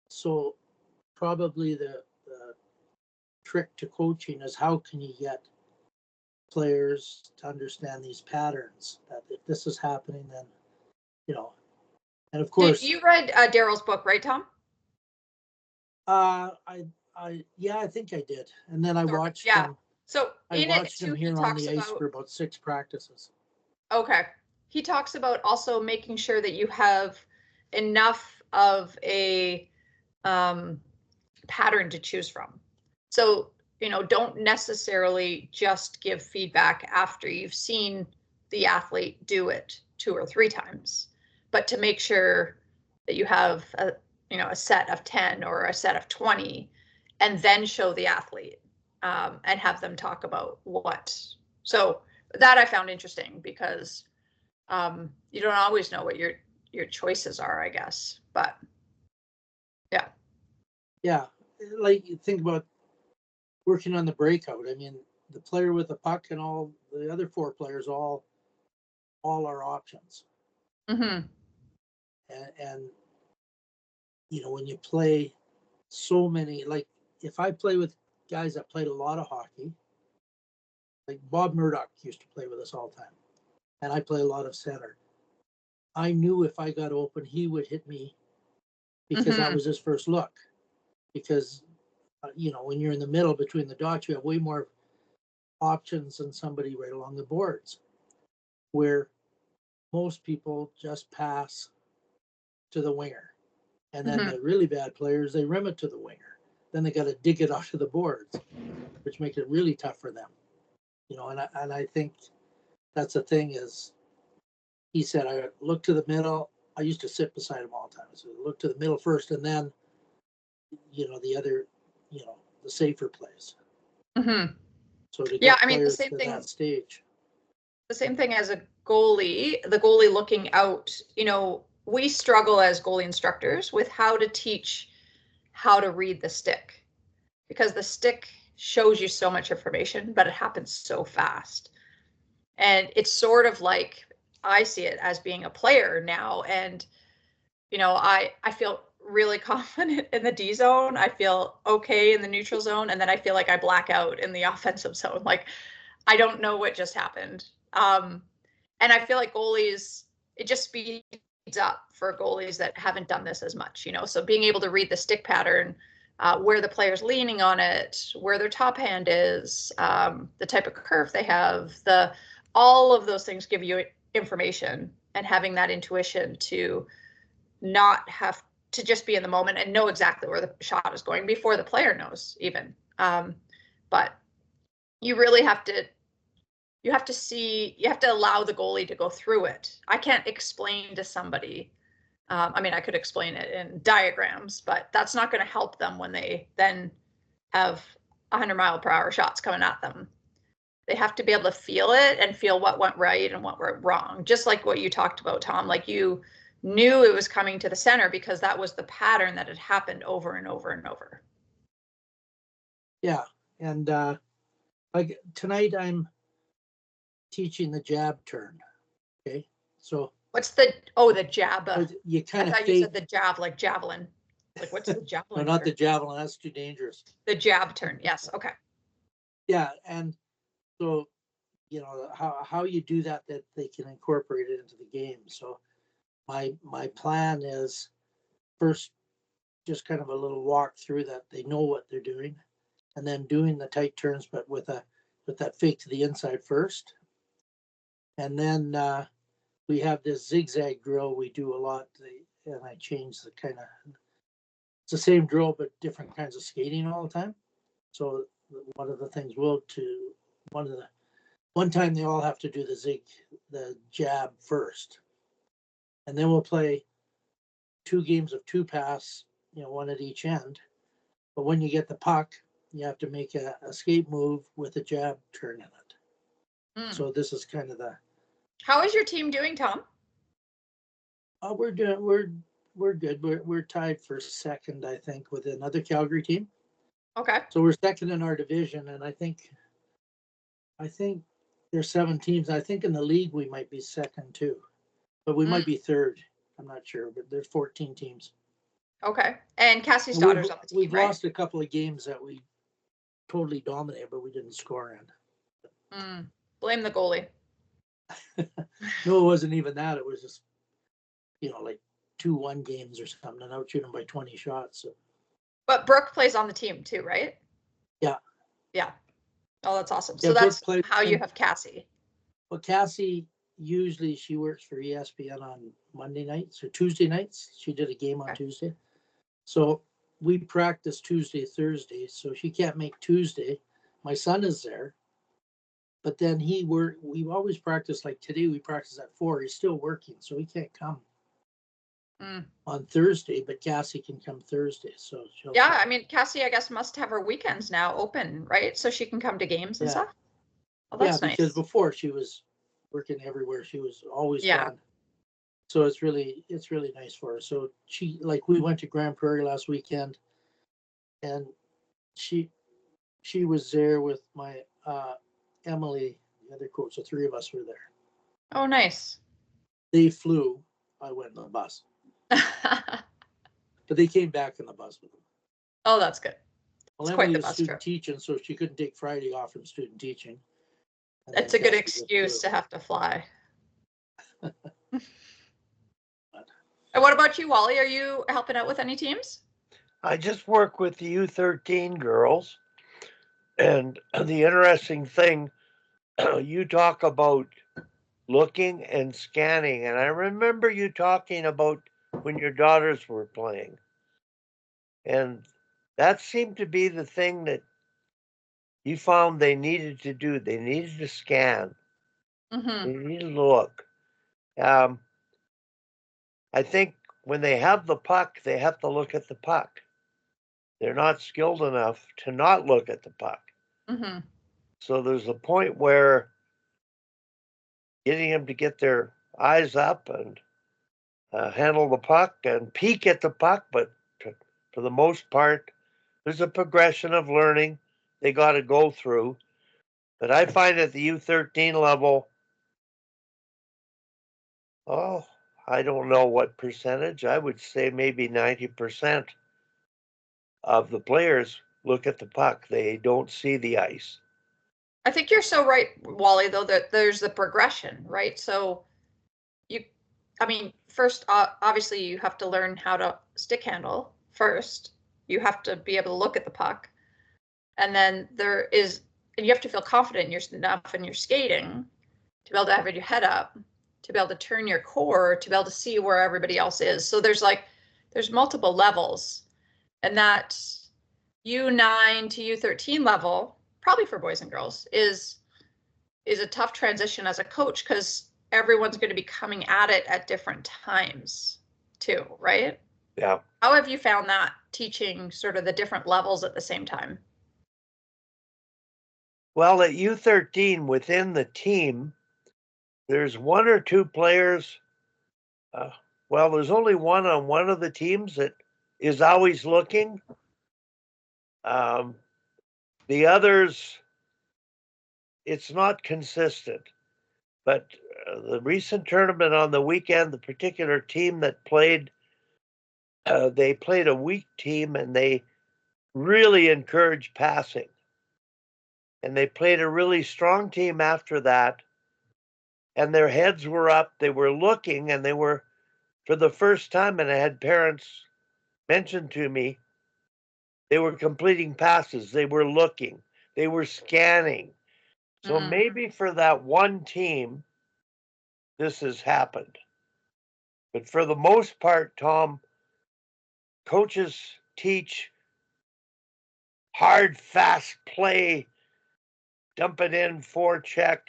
So probably the trick to coaching is how can you get players to understand these patterns, that if this is happening, then and of course you read Daryl's book, right, Tom? I think I did, and then I watched him. So I watched him here on the ice for about 6 practices. Okay. He talks about also making sure that you have enough of a pattern to choose from. So, don't necessarily just give feedback after you've seen the athlete do it 2 or 3 times, but to make sure that you have a set of 10 or a set of 20, and then show the athlete and have them talk about what. So that I found interesting because you don't always know what your choices are, I guess, but yeah, like you think about working on the breakout. I mean, the player with the puck and all the other 4 players all are options. Mm-hmm. And when you play so many, like if I play with guys that played a lot of hockey, like Bob Murdoch used to play with us all the time, and I play a lot of center. I knew if I got open, he would hit me because that was his first look. Because, when you're in the middle between the dots, you have way more options than somebody right along the boards, where most people just pass to the winger. And then the really bad players, they rim it to the winger. Then they got to dig it off to the boards, which makes it really tough for them. And I think that's the thing is, he said, I look to the middle. I used to sit beside him all the time. So look to the middle first, and then, the other, the safer plays. Mm-hmm. So to get the same thing. That stage. The same thing as a goalie, the goalie looking out, we struggle as goalie instructors with how to teach how to read the stick, because the stick shows you so much information, but it happens so fast. And it's sort of like, I see it as being a player now. And, I feel really confident in the D zone. I feel okay in the neutral zone. And then I feel like I black out in the offensive zone. Like, I don't know what just happened. And I feel like goalies, it just speeds up for goalies that haven't done this as much, so being able to read the stick pattern, where the player's leaning on it, where their top hand is, the type of curve they have, all of those things give you information, and having that intuition to not have to just be in the moment and know exactly where the shot is going before the player knows even. But you really have to allow the goalie to go through it. I can't explain to somebody. I could explain it in diagrams, but that's not going to help them when they then have 100-mile-per-hour shots coming at them. They have to be able to feel it and feel what went right and what went wrong. Just like what you talked about, Tom, like you knew it was coming to the center because that was the pattern that had happened over and over and over. Yeah. And like tonight I'm teaching the jab turn. Okay. So what's the jab? You kind of you said the jab, like javelin. Like what's the javelin? No, not the javelin. That's too dangerous. The jab turn. Yes. Okay. Yeah, and so how you do that they can incorporate it into the game. So my plan is first just kind of a little walk through that they know what they're doing, and then doing the tight turns, but with that fake to the inside first, and then we have this zigzag drill we do a lot, and I change the kind of it's the same drill but different kinds of skating all the time. So one of the things one time they all have to do the jab first, and then we'll play 2 games of 2 pass, one at each end. But when you get the puck, you have to make a skate move with a jab turn in it. Mm. So this is kind of How is your team doing, Tom? we're good. We're tied for second, I think, with another Calgary team. Okay. So we're second in our division, and I think there's 7 teams. I think in the league we might be second too, but we might be third. I'm not sure, but there's 14 teams. Okay. And Cassie's And daughter's on the team, we've right? lost a couple of games that we totally dominated, but we didn't score in. Blame the goalie. No, it wasn't even that. It was just, like 2-1 games or something, and out shooting by 20 shots. So. But Brooke plays on the team too, right? Yeah. Yeah. Oh, that's awesome. Yeah, So Brooke that's plays, how you have Cassie. Well, Cassie, usually she works for ESPN on Monday nights or Tuesday nights. She did a game on Tuesday. So we practice Tuesday, Thursday. So she can't make Tuesday. My son is there. But then we always practice, like today we practice at 4. He's still working, so he can't come on Thursday, but Cassie can come Thursday. So yeah, I mean, Cassie, I guess, must have her weekends now open, right? So she can come to games and stuff. Oh, that's nice. Because before she was working everywhere. She was always gone. So it's really nice for her. So we went to Grand Prairie last weekend, and she was there with my Emily, the other coach. The 3 of us were there. Oh, nice. They flew. I went in the bus. But they came back in the bus with them. Oh, that's good. Well, Emily was student teaching, so she couldn't take Friday off from student teaching. That's a good excuse to have to fly. And what about you, Wally? Are you helping out with any teams? I just work with the U13 girls. And the interesting thing, you talk about looking and scanning. And I remember you talking about when your daughters were playing. And that seemed to be the thing that you found they needed to do. They needed to scan. They needed to look. I think when they have the puck, they have to look at the puck. They're not skilled enough to not look at the puck. So there's a point where getting them to get their eyes up and handle the puck and peek at the puck, but for the most part, there's a progression of learning they got to go through. But I find at the U13 level, I don't know what percentage. I would say maybe 90% of the players look at the puck. They don't see the ice. I think you're so right, Wally, though, that there's the progression, right? So first, obviously, you have to learn how to stick handle first. You have to be able to look at the puck. And then you have to feel confident in your skating to be able to have your head up, to be able to turn your core, to be able to see where everybody else is. So there's multiple levels. And that U9 to U13 level, probably for boys and girls, is a tough transition as a coach because everyone's going to be coming at it at different times too, right? Yeah. How have you found that teaching sort of the different levels at the same time? Well, at U13 within the team, there's 1 or 2 players. There's only one on one of the teams that is always looking. The others, it's not consistent. But the recent tournament on the weekend, the particular team that played, they played a weak team and they really encouraged passing. and they played a really strong team after that. And their heads were up. They were looking, and they were, for the first time, and I had parents mention to me, they were completing passes. They were looking. They were scanning. So maybe for that one team, this has happened. But for the most part, Tom, coaches teach hard, fast play, dump it in, forecheck.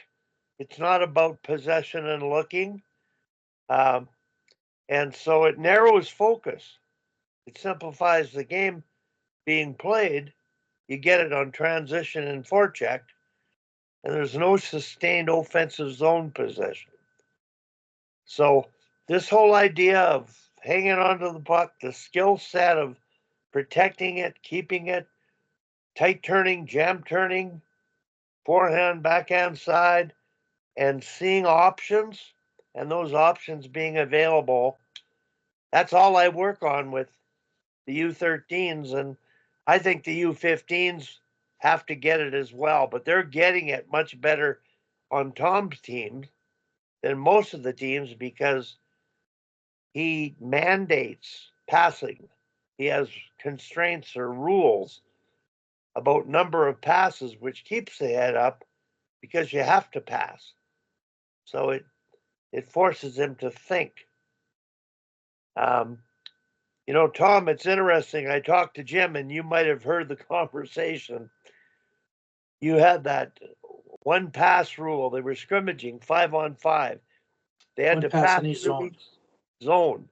It's not about possession and looking. And so it narrows focus. It simplifies the game being played. You get it on transition and forecheck, and there's no sustained offensive zone possession. So this whole idea of hanging onto the puck, the skill set of protecting it, keeping it, tight turning, jam turning, forehand, backhand side, and seeing options, and those options being available. That's all I work on with the U13s, and I think the U15s have to get it as well, but they're getting it much better on Tom's team than most of the teams because he mandates passing. He has constraints or rules about number of passes, which keeps the head up because you have to pass. So it forces him to think. You know, Tom, it's interesting. I talked to Jim, and you might have heard the conversation. You had that one pass rule. They were scrimmaging 5-on-5. They had One to pass pass in each through zone. each zone.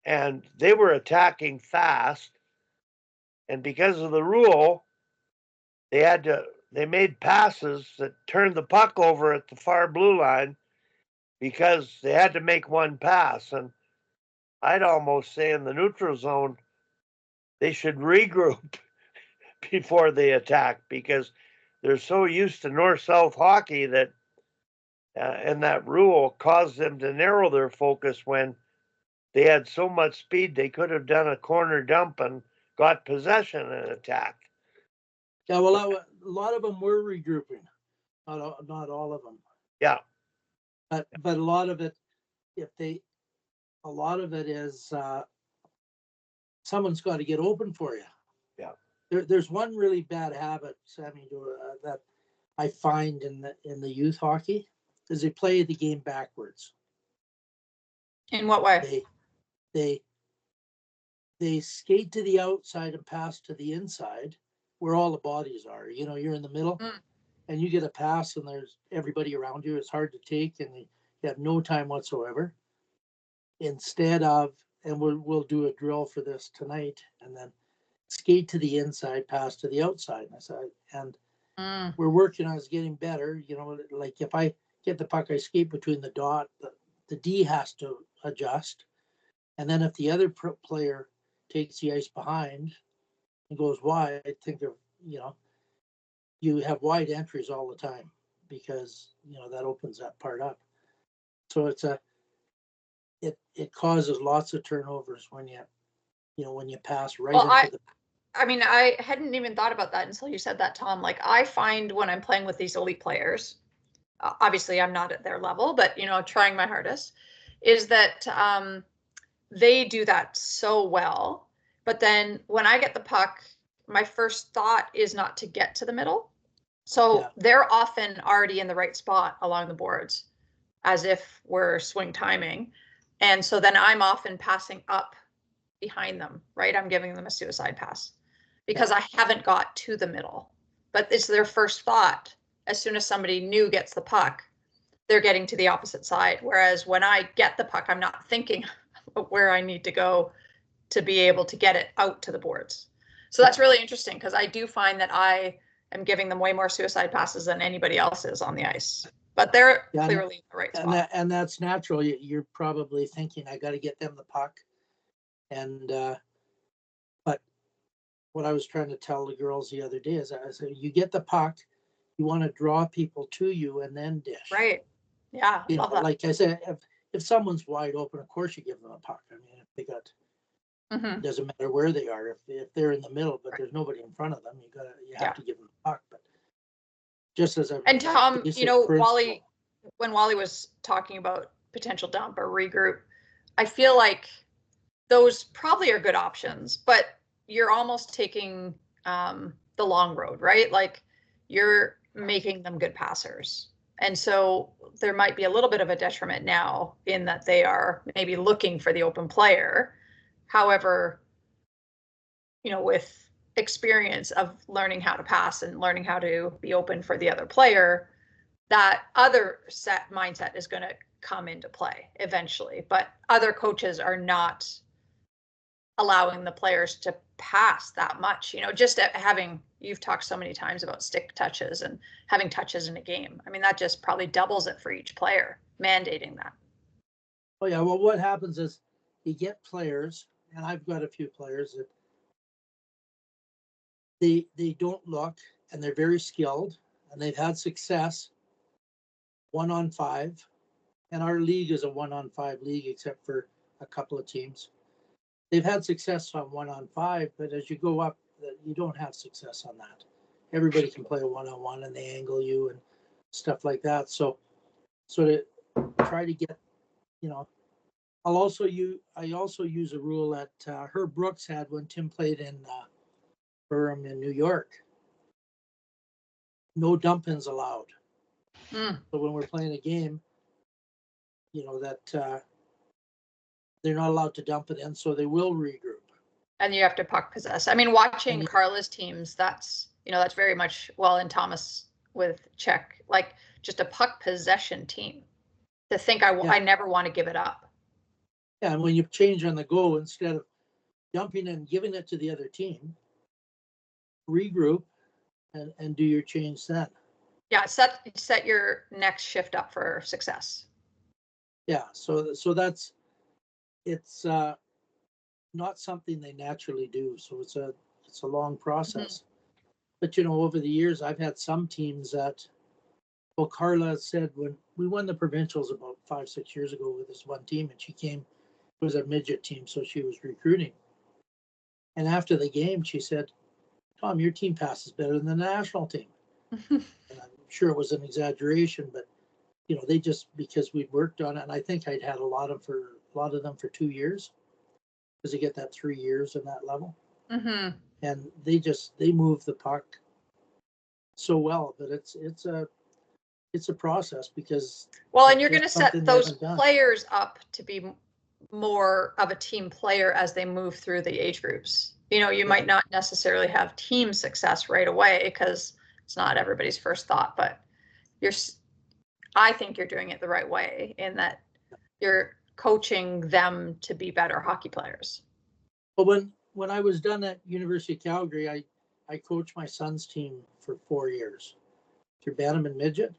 And they were attacking fast. And because of the rule, they made passes that turned the puck over at the far blue line because they had to make one pass. And I'd almost say in the neutral zone, they should regroup before they attack because they're so used to north-south hockey that and that rule caused them to narrow their focus when they had so much speed they could have done a corner dump and got possession and attacked. Yeah, well, a lot of them were regrouping, not all of them, Yeah, but a lot of it, a lot of it is someone's got to get open for you. yeah. There's one really bad habit, Sammy, that I find in the youth hockey is they play the game backwards. In what way? They skate to the outside and pass to the inside where all the bodies are. You know, you're in the middle and you get a pass and there's everybody around you. It's hard to take and you have no time whatsoever. Instead of, and we'll do a drill for this tonight, and then skate to the inside, pass to the outside. And we're working on is getting better. You know, like if I get the puck, I skate between the dot, the D has to adjust. And then if the other player takes the ice behind and goes wide, think of, you know, you have wide entries all the time because, you know, that opens that part up. So it causes lots of turnovers when you pass right into the. I mean, I hadn't even thought about that until you said that, Tom. Like, I find when I'm playing with these elite players, obviously I'm not at their level, but, you know, trying my hardest, is that they do that so well. But then when I get the puck, my first thought is not to get to the middle. So they're often already in the right spot along the boards as if we're swing timing. And so then I'm often passing up behind them, right? I'm giving them a suicide pass because I haven't got to the middle. But it's their first thought. As soon as somebody new gets the puck, they're getting to the opposite side. Whereas when I get the puck, I'm not thinking where I need to go to be able to get it out to the boards. So that's really interesting because I do find that I am giving them way more suicide passes than anybody else is on the ice. But they're clearly in the right spot. And that's natural. You're probably thinking, I got to get them the puck. And but what I was trying to tell the girls the other day is, I said, you get the puck, you want to draw people to you and then dish. Right. Yeah. You know, like I said, if someone's wide open, of course you give them a puck. I mean, if they got, it doesn't matter where they are. If they're in the middle, but there's nobody in front of them, you have to give them a puck. But just as a And Tom, basic you know, principle. when Wally was talking about potential dump or regroup, I feel like those probably are good options, but you're almost taking the long road, right? Like you're making them good passers. And so there might be a little bit of a detriment now in that they are maybe looking for the open player. However, you know, with experience of learning how to pass and learning how to be open for the other player, that other set mindset is going to come into play eventually. But other coaches are not allowing the players to pass that much. You know, just having, you've talked so many times about stick touches and having touches in a game. I mean, that just probably doubles it for each player, mandating that. Oh yeah, well, what happens is you get players, and I've got a few players that they don't look, and they're very skilled, and they've had success 1-on-5, and our league is a 1-on-5 league except for a couple of teams. They've had success on 1-on-5, but as you go up, you don't have success on that. Everybody can play a 1-on-1, and they angle you and stuff like that. So to try to get, you know, I also use a rule that Herb Brooks had when Tim played in Durham in New York. No dump-ins allowed. Mm. So when we're playing a game, you know, that they're not allowed to dump it in, so they will regroup. And you have to puck possess. I mean, watching And Carla's teams, that's, you know, that's very much, well, in Thomas with Czech, like just a puck possession team. To think I never want to give it up. Yeah, and when you change on the go, instead of dumping and giving it to the other team, regroup and do your change then. Yeah, set your next shift up for success. Yeah, so that's, it's not something they naturally do. So it's a long process. Mm-hmm. But you know, over the years, I've had some teams that, well, Carla said when we won the provincials about 5-6 years ago with this one team, and she came, it was a midget team, so she was recruiting. And after the game, she said, Tom, your team passes better than the national team. And I'm sure it was an exaggeration, but you know, they just, because we'd worked on it, and I think I'd had a lot of them for 2 years, because they get that 3 years in that level. Mm-hmm. And they move the puck so well, but it's a process, because well, and you're going to set those players up to be more of a team player as they move through the age groups. You know, you might not necessarily have team success right away because it's not everybody's first thought, but I think you're doing it the right way in that you're coaching them to be better hockey players. Well, when I was done at University of Calgary, I coached my son's team for 4 years through Bantam and Midget.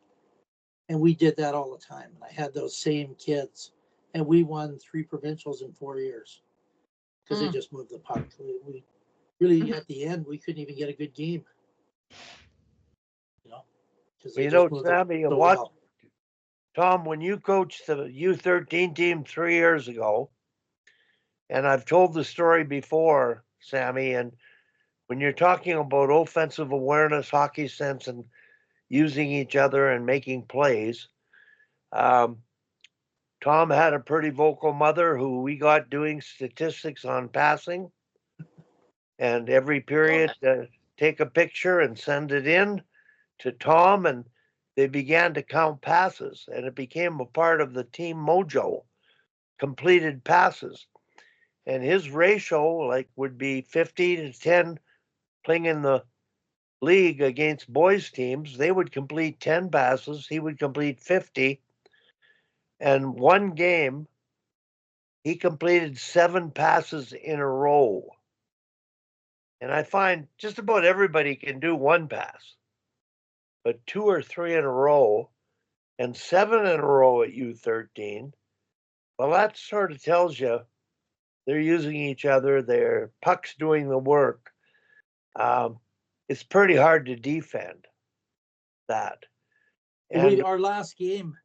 And we did that all the time. And I had those same kids. And we won 3 provincials in 4 years because they just moved the puck. We really, at the end, we couldn't even get a good game. You know, because they just moved Sammy, so well. Tom, when you coached the U13 team 3 years ago, and I've told the story before, Sammy, and when you're talking about offensive awareness, hockey sense, and using each other and making plays, Tom had a pretty vocal mother who we got doing statistics on passing, and every period take a picture and send it in to Tom, and they began to count passes, and it became a part of the team mojo, completed passes. And his ratio would be 50 to 10 playing in the league against boys teams. They would complete 10 passes, he would complete 50. And one game, he completed 7 passes in a row. And I find just about everybody can do 1 pass, but 2 or 3 in a row and 7 in a row at U13, well, that sort of tells you they're using each other, their puck's doing the work. It's pretty hard to defend that. And our last game,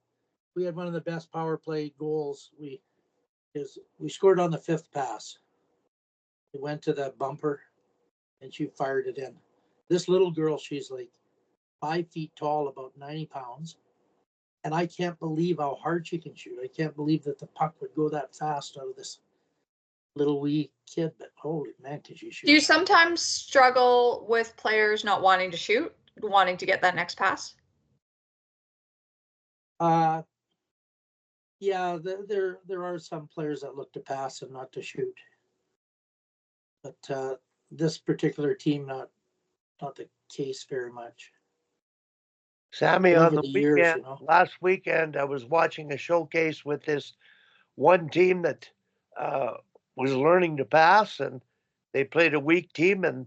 we had one of the best power play goals. We scored on the 5th pass. We went to that bumper, and she fired it in. This little girl, she's like 5 feet tall, about 90 pounds. And I can't believe how hard she can shoot. I can't believe that the puck would go that fast out of this little wee kid. But holy man, did she shoot. Do you sometimes struggle with players not wanting to shoot, wanting to get that next pass? Yeah, there are some players that look to pass and not to shoot. But this particular team, not the case very much. Sammy, Over on the the years, weekend, you know. last weekend, I was watching a showcase with this one team that was learning to pass, and they played a weak team and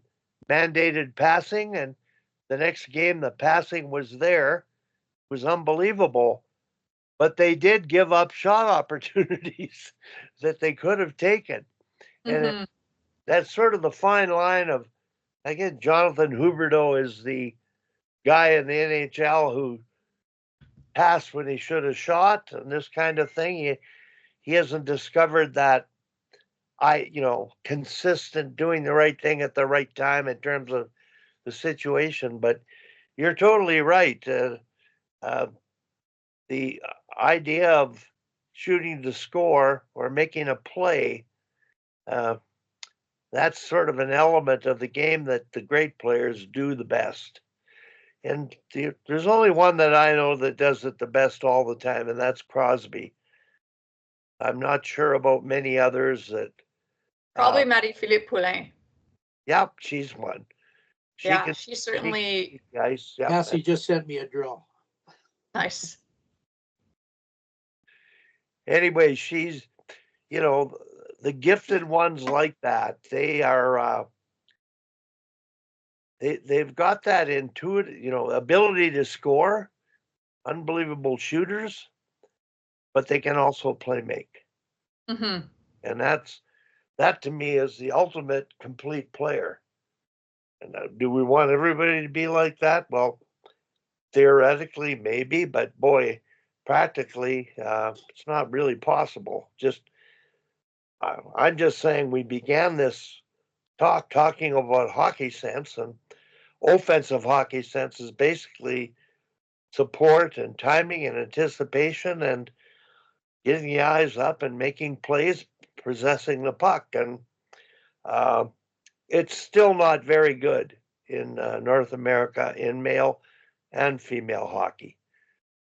mandated passing. And the next game, the passing was there. It was unbelievable. But they did give up shot opportunities that they could have taken. And that's sort of the fine line of, again, Jonathan Huberdeau is the guy in the NHL who passed when he should have shot and this kind of thing. He hasn't discovered that consistent doing the right thing at the right time in terms of the situation. But you're totally right. The idea of shooting to score or making a play, that's sort of an element of the game that the great players do the best. And there's only one that I know that does it the best all the time, and that's Crosby. I'm not sure about many others that. Probably Marie-Philippe Poulin. Yep, she's one. She's certainly. Nice. Yep. Cassie just sent me a drill. Nice. Anyway, she's, the gifted ones like that. They are. They've got that intuitive, ability to score, unbelievable shooters, but they can also play make. Mm-hmm. And that to me is the ultimate complete player. And do we want everybody to be like that? Well, theoretically, maybe, but boy, practically, it's not really possible. I'm just saying we began this talking about hockey sense, and offensive hockey sense is basically support and timing and anticipation and getting the eyes up and making plays, possessing the puck. And it's still not very good in North America in male and female hockey.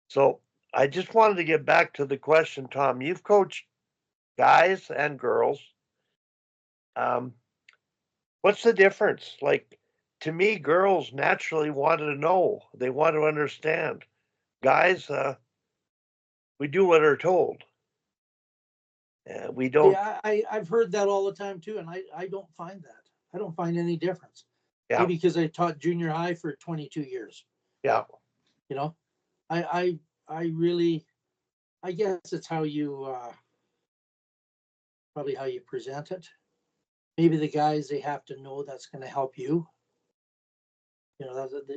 So I just wanted to get back to the question, Tom. You've coached guys and girls. What's the difference? Like, to me, girls naturally want to know. They want to understand. Guys, we do what are told. We don't. Yeah, I've heard that all the time too, and I don't find that. I don't find any difference. Yeah. Maybe because I taught junior high for 22 years. Yeah. I really, I guess it's how you, probably how you present it. Maybe the guys, they have to know that's going to help you.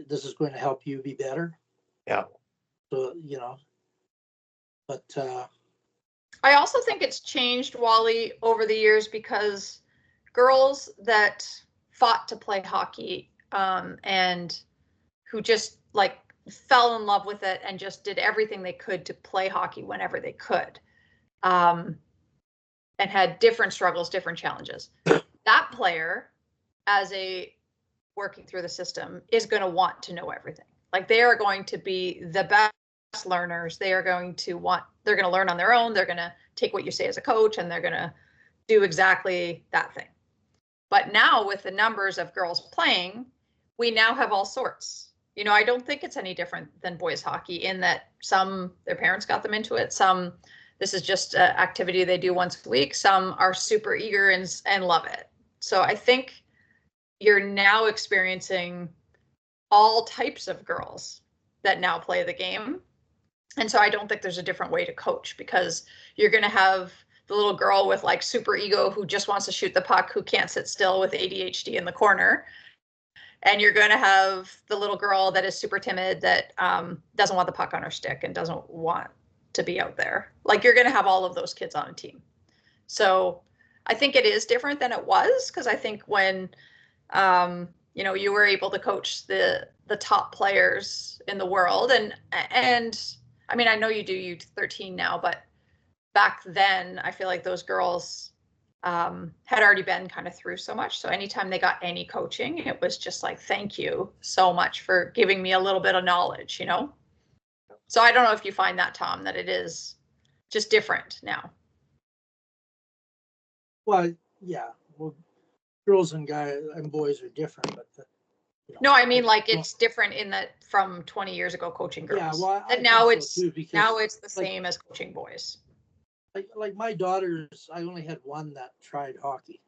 This is going to help you be better. Yeah. So, but I also think it's changed, Wally, over the years because girls that fought to play hockey and who just fell in love with it and just did everything they could to play hockey whenever they could, and had different struggles, different challenges. That player, as a working through the system, is going to want to know everything. They are going to be the best learners. They're going to learn on their own. They're going to take what you say as a coach and they're going to do exactly that thing. But now with the numbers of girls playing, we now have all sorts. I don't think it's any different than boys hockey in that some, their parents got them into it. Some, this is just an activity they do once a week. Some are super eager and love it. So I think you're now experiencing all types of girls that now play the game. And so I don't think there's a different way to coach, because you're going to have the little girl with super ego who just wants to shoot the puck, who can't sit still with ADHD in the corner. And you're going to have the little girl that is super timid that doesn't want the puck on her stick and doesn't want to be out there. You're going to have all of those kids on a team. So I think it is different than it was, because I think when you know, you were able to coach the top players in the world. And I mean, I know you do U13 now, but back then I feel like those girls had already been kind of through so much. So anytime they got any coaching, it was just like, thank you so much for giving me a little bit of knowledge, you know? So I don't know if you find that, Tom, that it is just different now. Well, yeah. Well, girls and guys and boys are different, but no, I mean, like, it's different in that from 20 years ago coaching girls. Yeah, well, and now it's so too, now it's the like, same as coaching boys. Like my daughters, I only had one that tried hockey.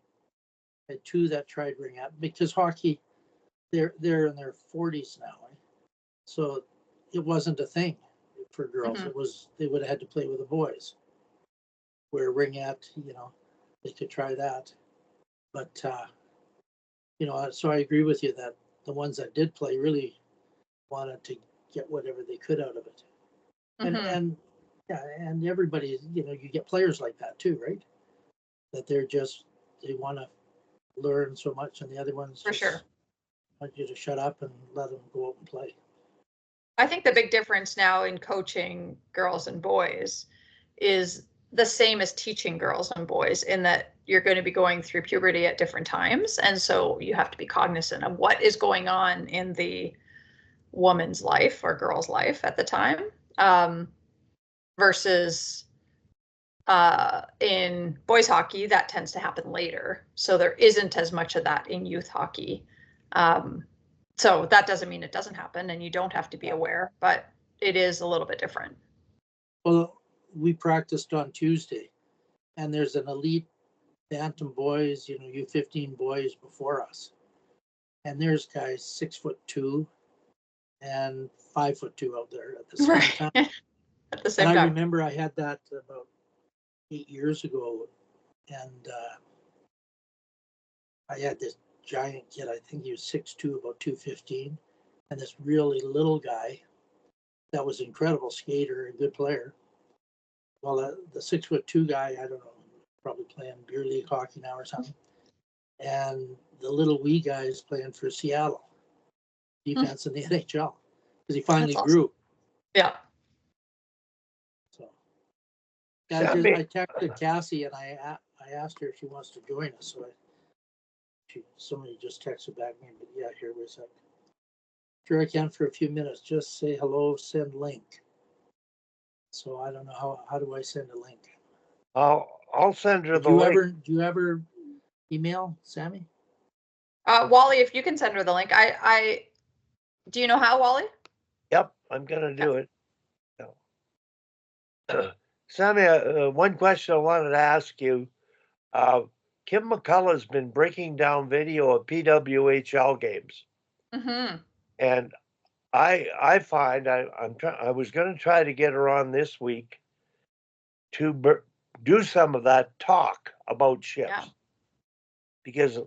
I had two that tried ring out because hockey, they're in their 40s now, right? So it wasn't a thing for girls. Mm-hmm. It was, they would have had to play with the boys. Where ringette, you know, they could try that. But you know, so I agree with you that the ones that did play really wanted to get whatever they could out of it. Mm-hmm. And yeah, and everybody, you know, you get players like that too, right? That they want to learn so much, and the other ones For just sure want you to shut up and let them go out and play. I think the big difference now in coaching girls and boys is the same as teaching girls and boys, in that you're going to be going through puberty at different times. And so you have to be cognizant of what is going on in the woman's life or girl's life at the time, versus in boys hockey, that tends to happen later. So there isn't as much of that in youth hockey. So that doesn't mean it doesn't happen, and you don't have to be aware, but it is a little bit different. Well, we practiced on Tuesday, and there's an elite bantam boys, you know, U15 boys before us. And there's guys 6'2" and 5'2" out there at the same time. At the same and time. I remember I had that about 8 years ago, and I had this giant kid. I think he was 6'2", about 215, and this really little guy that was incredible skater and good player. Well, the 6'2" guy, I don't know, probably playing beer league hockey now or something, and the little wee guy is playing for Seattle defense in the NHL because he finally grew. Yeah. So I texted Cassie and I asked her if she wants to join us. So somebody just texted back me, but yeah, here we go. Sure, I can for a few minutes. Just say hello, send link. So I don't know how do I send a link? I'll send her the link. Do you ever email Sammy? Wally, if you can send her the link. I do you know how, Wally? Yep, I'm gonna do it. Sammy, one question I wanted to ask you. Kim McCullough's been breaking down video of PWHL games, and I find I was going to try to get her on this week to do some of that talk about shifts, because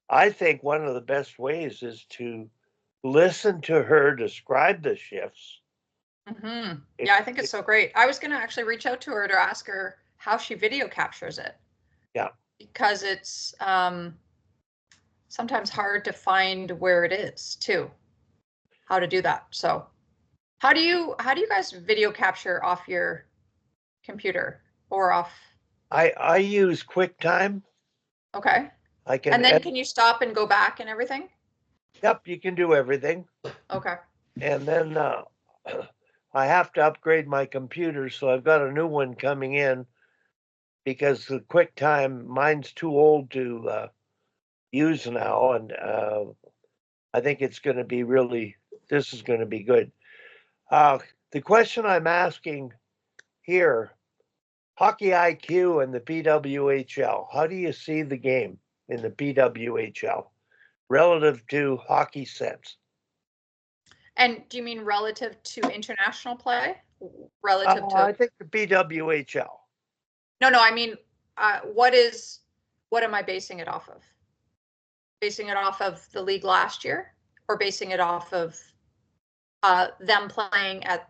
I think one of the best ways is to listen to her describe the shifts. Yeah, I think it's so great. I was going to actually reach out to her to ask her how she video captures it. Yeah. Because it's sometimes hard to find where it is too, how to do that. So how do you guys video capture off your computer or off? I use QuickTime. Okay. I can. And then can you stop and go back and everything? Yep, you can do everything. Okay. And then I have to upgrade my computer, so I've got a new one coming in because the QuickTime, mine's too old to use now, and I think it's going to be this is going to be good. The question I'm asking here, Hockey IQ and the PWHL, how do you see the game in the PWHL relative to Hockey Sense? And do you mean relative to international play? Relative to? I think the PWHL. No, I mean, what am I basing it off of? Basing it off of the league last year, or basing it off of them playing at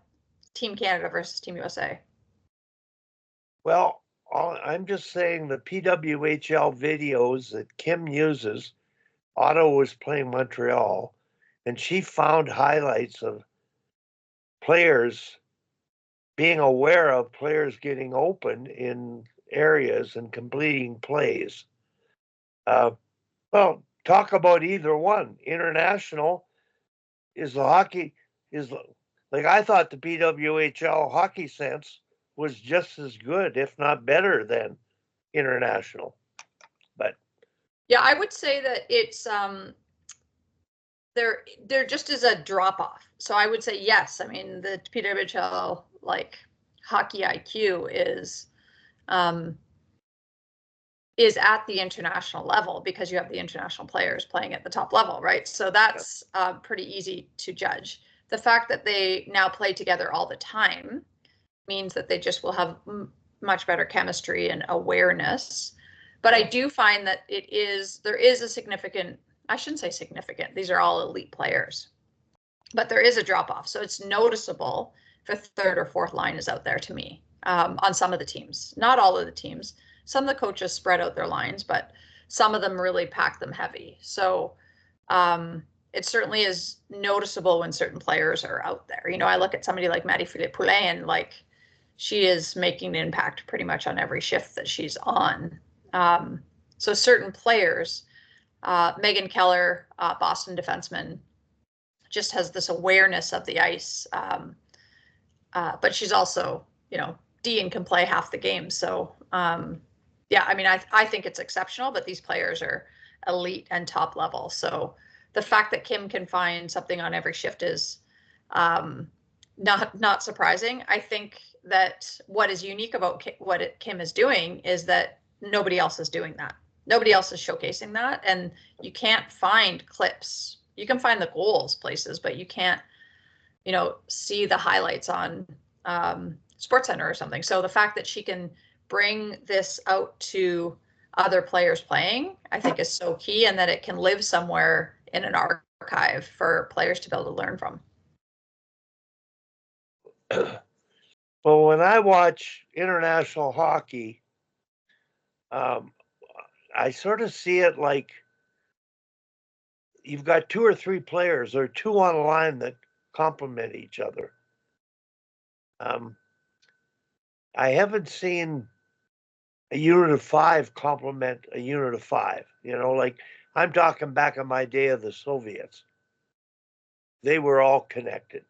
Team Canada versus Team USA? Well, I'm just saying the PWHL videos that Kim uses, Ottawa was playing Montreal, and she found highlights of players being aware of players getting open in areas and completing plays. Well, talk about either one. International is the hockey is like I thought the PWHL hockey sense was just as good, if not better, than international. But Yeah, I would say that it's there just is a drop off. So I would say yes. I mean, the PWHL like hockey IQ is at the international level because you have the international players playing at the top level, right? So that's pretty easy to judge. The fact that they now play together all the time means that they just will have much better chemistry and awareness. But I do find that there is a significant, I shouldn't say significant, these are all elite players, but there is a drop off. So it's noticeable if a third or fourth line is out there to me on some of the teams, not all of the teams. Some of the coaches spread out their lines, but some of them really pack them heavy. So it certainly is noticeable when certain players are out there. You know, I look at somebody like Marie-Philippe Poulin, and like she is making an impact pretty much on every shift that she's on. So certain players, Megan Keller, Boston defenseman, just has this awareness of the ice. But she's also, you know, Dean can play half the game. So yeah, I mean, I think it's exceptional, but these players are elite and top level. So the fact that Kim can find something on every shift is not surprising. I think that what is unique about what Kim is doing is that nobody else is doing that. Nobody else is showcasing that, and you can't find clips. You can find the goals places, but you can't, you know, see the highlights on SportsCenter or something. So the fact that she can bring this out to other players playing, I think is so key, and that it can live somewhere in an archive for players to be able to learn from. well, when I watch international hockey, I sort of see it like you've got two or three players or two on a line that complement each other. I haven't seen a unit of five complement a unit of five. You know, like I'm talking back in my day of the Soviets. They were all connected.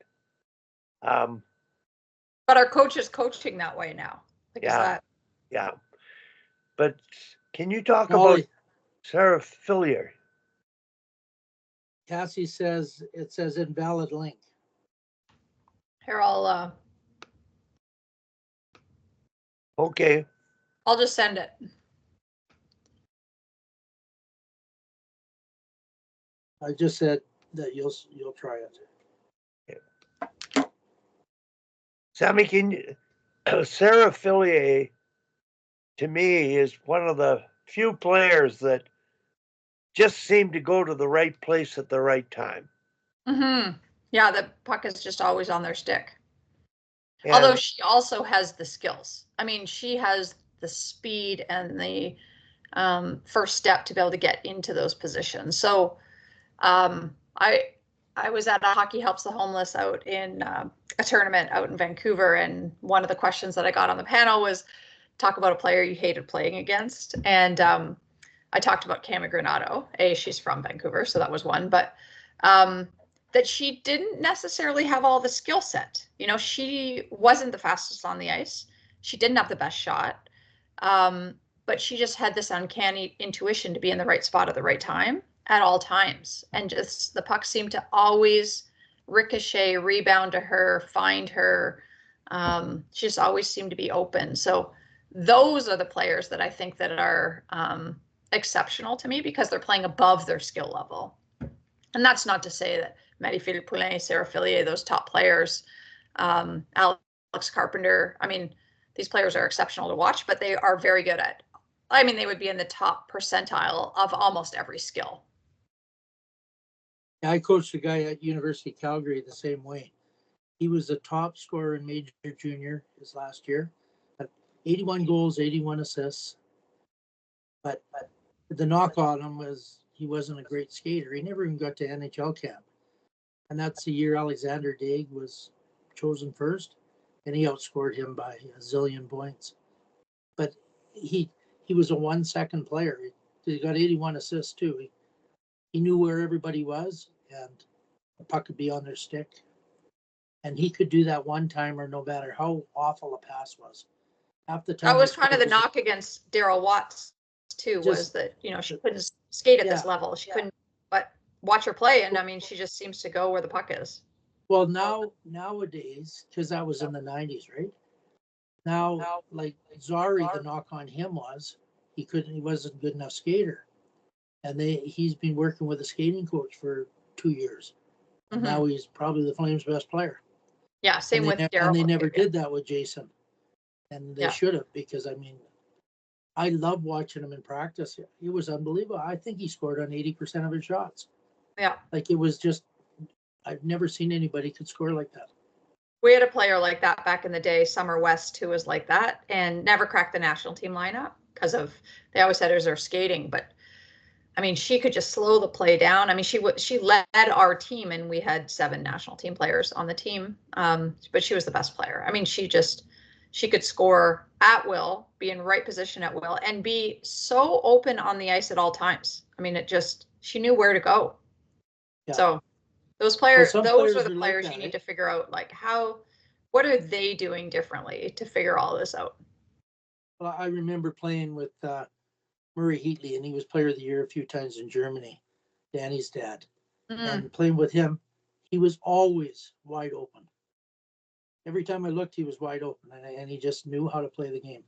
But our coach is coaching that way now. Like, yeah, yeah. But can you talk Molly, about Sarah Fillier? Cassie says it says invalid link. Here, Okay. I'll just send it. I just said that you'll try it. Okay. Sammy, can you, Sarah Fillier, to me, is one of the few players that just seem to go to the right place at the right time. Mm-hmm. Yeah, the puck is just always on their stick. And although she also has the skills. I mean, she has the speed and the first step to be able to get into those positions. So I was at a Hockey Helps the Homeless out in a tournament out in Vancouver, and one of the questions that I got on the panel was talk about a player you hated playing against. And I talked about Cami Granato. She's from Vancouver, so that was one. But that she didn't necessarily have all the skill set. You know, she wasn't the fastest on the ice. She didn't have the best shot. But she just had this uncanny intuition to be in the right spot at the right time at all times. And just the puck seemed to always ricochet, rebound to her, find her. She just always seemed to be open. So those are the players that I think that are exceptional to me because they're playing above their skill level. And that's not to say that Marie-Philippe Poulin, Sarah Fillier, those top players, Alex Carpenter, I mean, these players are exceptional to watch, but they are very good at, I mean, they would be in the top percentile of almost every skill. I coached a guy at University of Calgary the same way. He was the top scorer in major junior his last year, 81 goals, 81 assists. But the knock on him was he wasn't a great skater. He never even got to NHL camp. And that's the year Alexander Daig was chosen first, and he outscored him by a zillion points. But he was a 1 second player. He got 81 assists too. He knew where everybody was, and the puck could be on their stick. And he could do that one timer no matter how awful a pass was. Half the time. That was kind of the knock against Daryl Watts too, was that, you know, she couldn't skate at this level. She couldn't, but watch her play. And I mean, she just seems to go where the puck is. Well, nowadays, because that was in the 90s, right? Now, like Zari, the knock on him was he wasn't a good enough skater. And he's been working with a skating coach for 2 years. And now he's probably the Flames' best player. Yeah, same with Daryl. And they never did that with Jason. And they should have, because I mean, I love watching him in practice. It was unbelievable. I think he scored on 80% of his shots. Yeah. Like it was just, I've never seen anybody could score like that. We had a player like that back in the day, Summer West, who was like that and never cracked the national team lineup because they always said it was her skating. But I mean, she could just slow the play down. I mean, she led our team, and we had 7 national team players on the team. But she was the best player. I mean, she could score at will, be in right position at will, and be so open on the ice at all times. I mean, she knew where to go. Yeah. So those players are the players you need to figure out, like, what are they doing differently to figure all this out? Well, I remember playing with Murray Heatley, and he was player of the year a few times in Germany, Danny's dad. And playing with him, he was always wide open. Every time I looked, he was wide open, and he just knew how to play the game.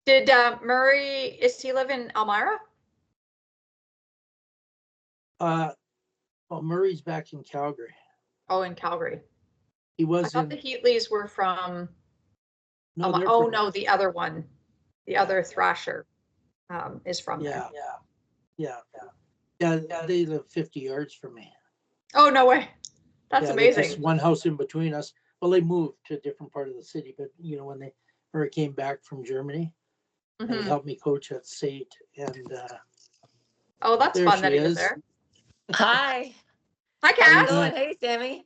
Did Murray, does he live in Elmira? Well, Murray's back in Calgary. Oh, in Calgary. He was. I thought the Heatleys were from. No, no, the other one, the other Thrasher, is from there. Yeah. They live 50 yards from me. Oh, no way! That's amazing. Just one house in between us. Well, they moved to a different part of the city, but you know, when Murray came back from Germany, and he helped me coach at Sate, and oh, that's fun that he was there. Hi. Hi, Cass. Hey, Sammy.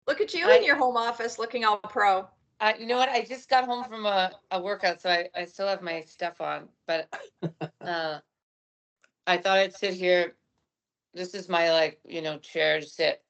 Look at you in your home office looking all pro. You know what? I just got home from a workout, so I still have my stuff on, but I thought I'd sit here. This is my, like, chair to sit.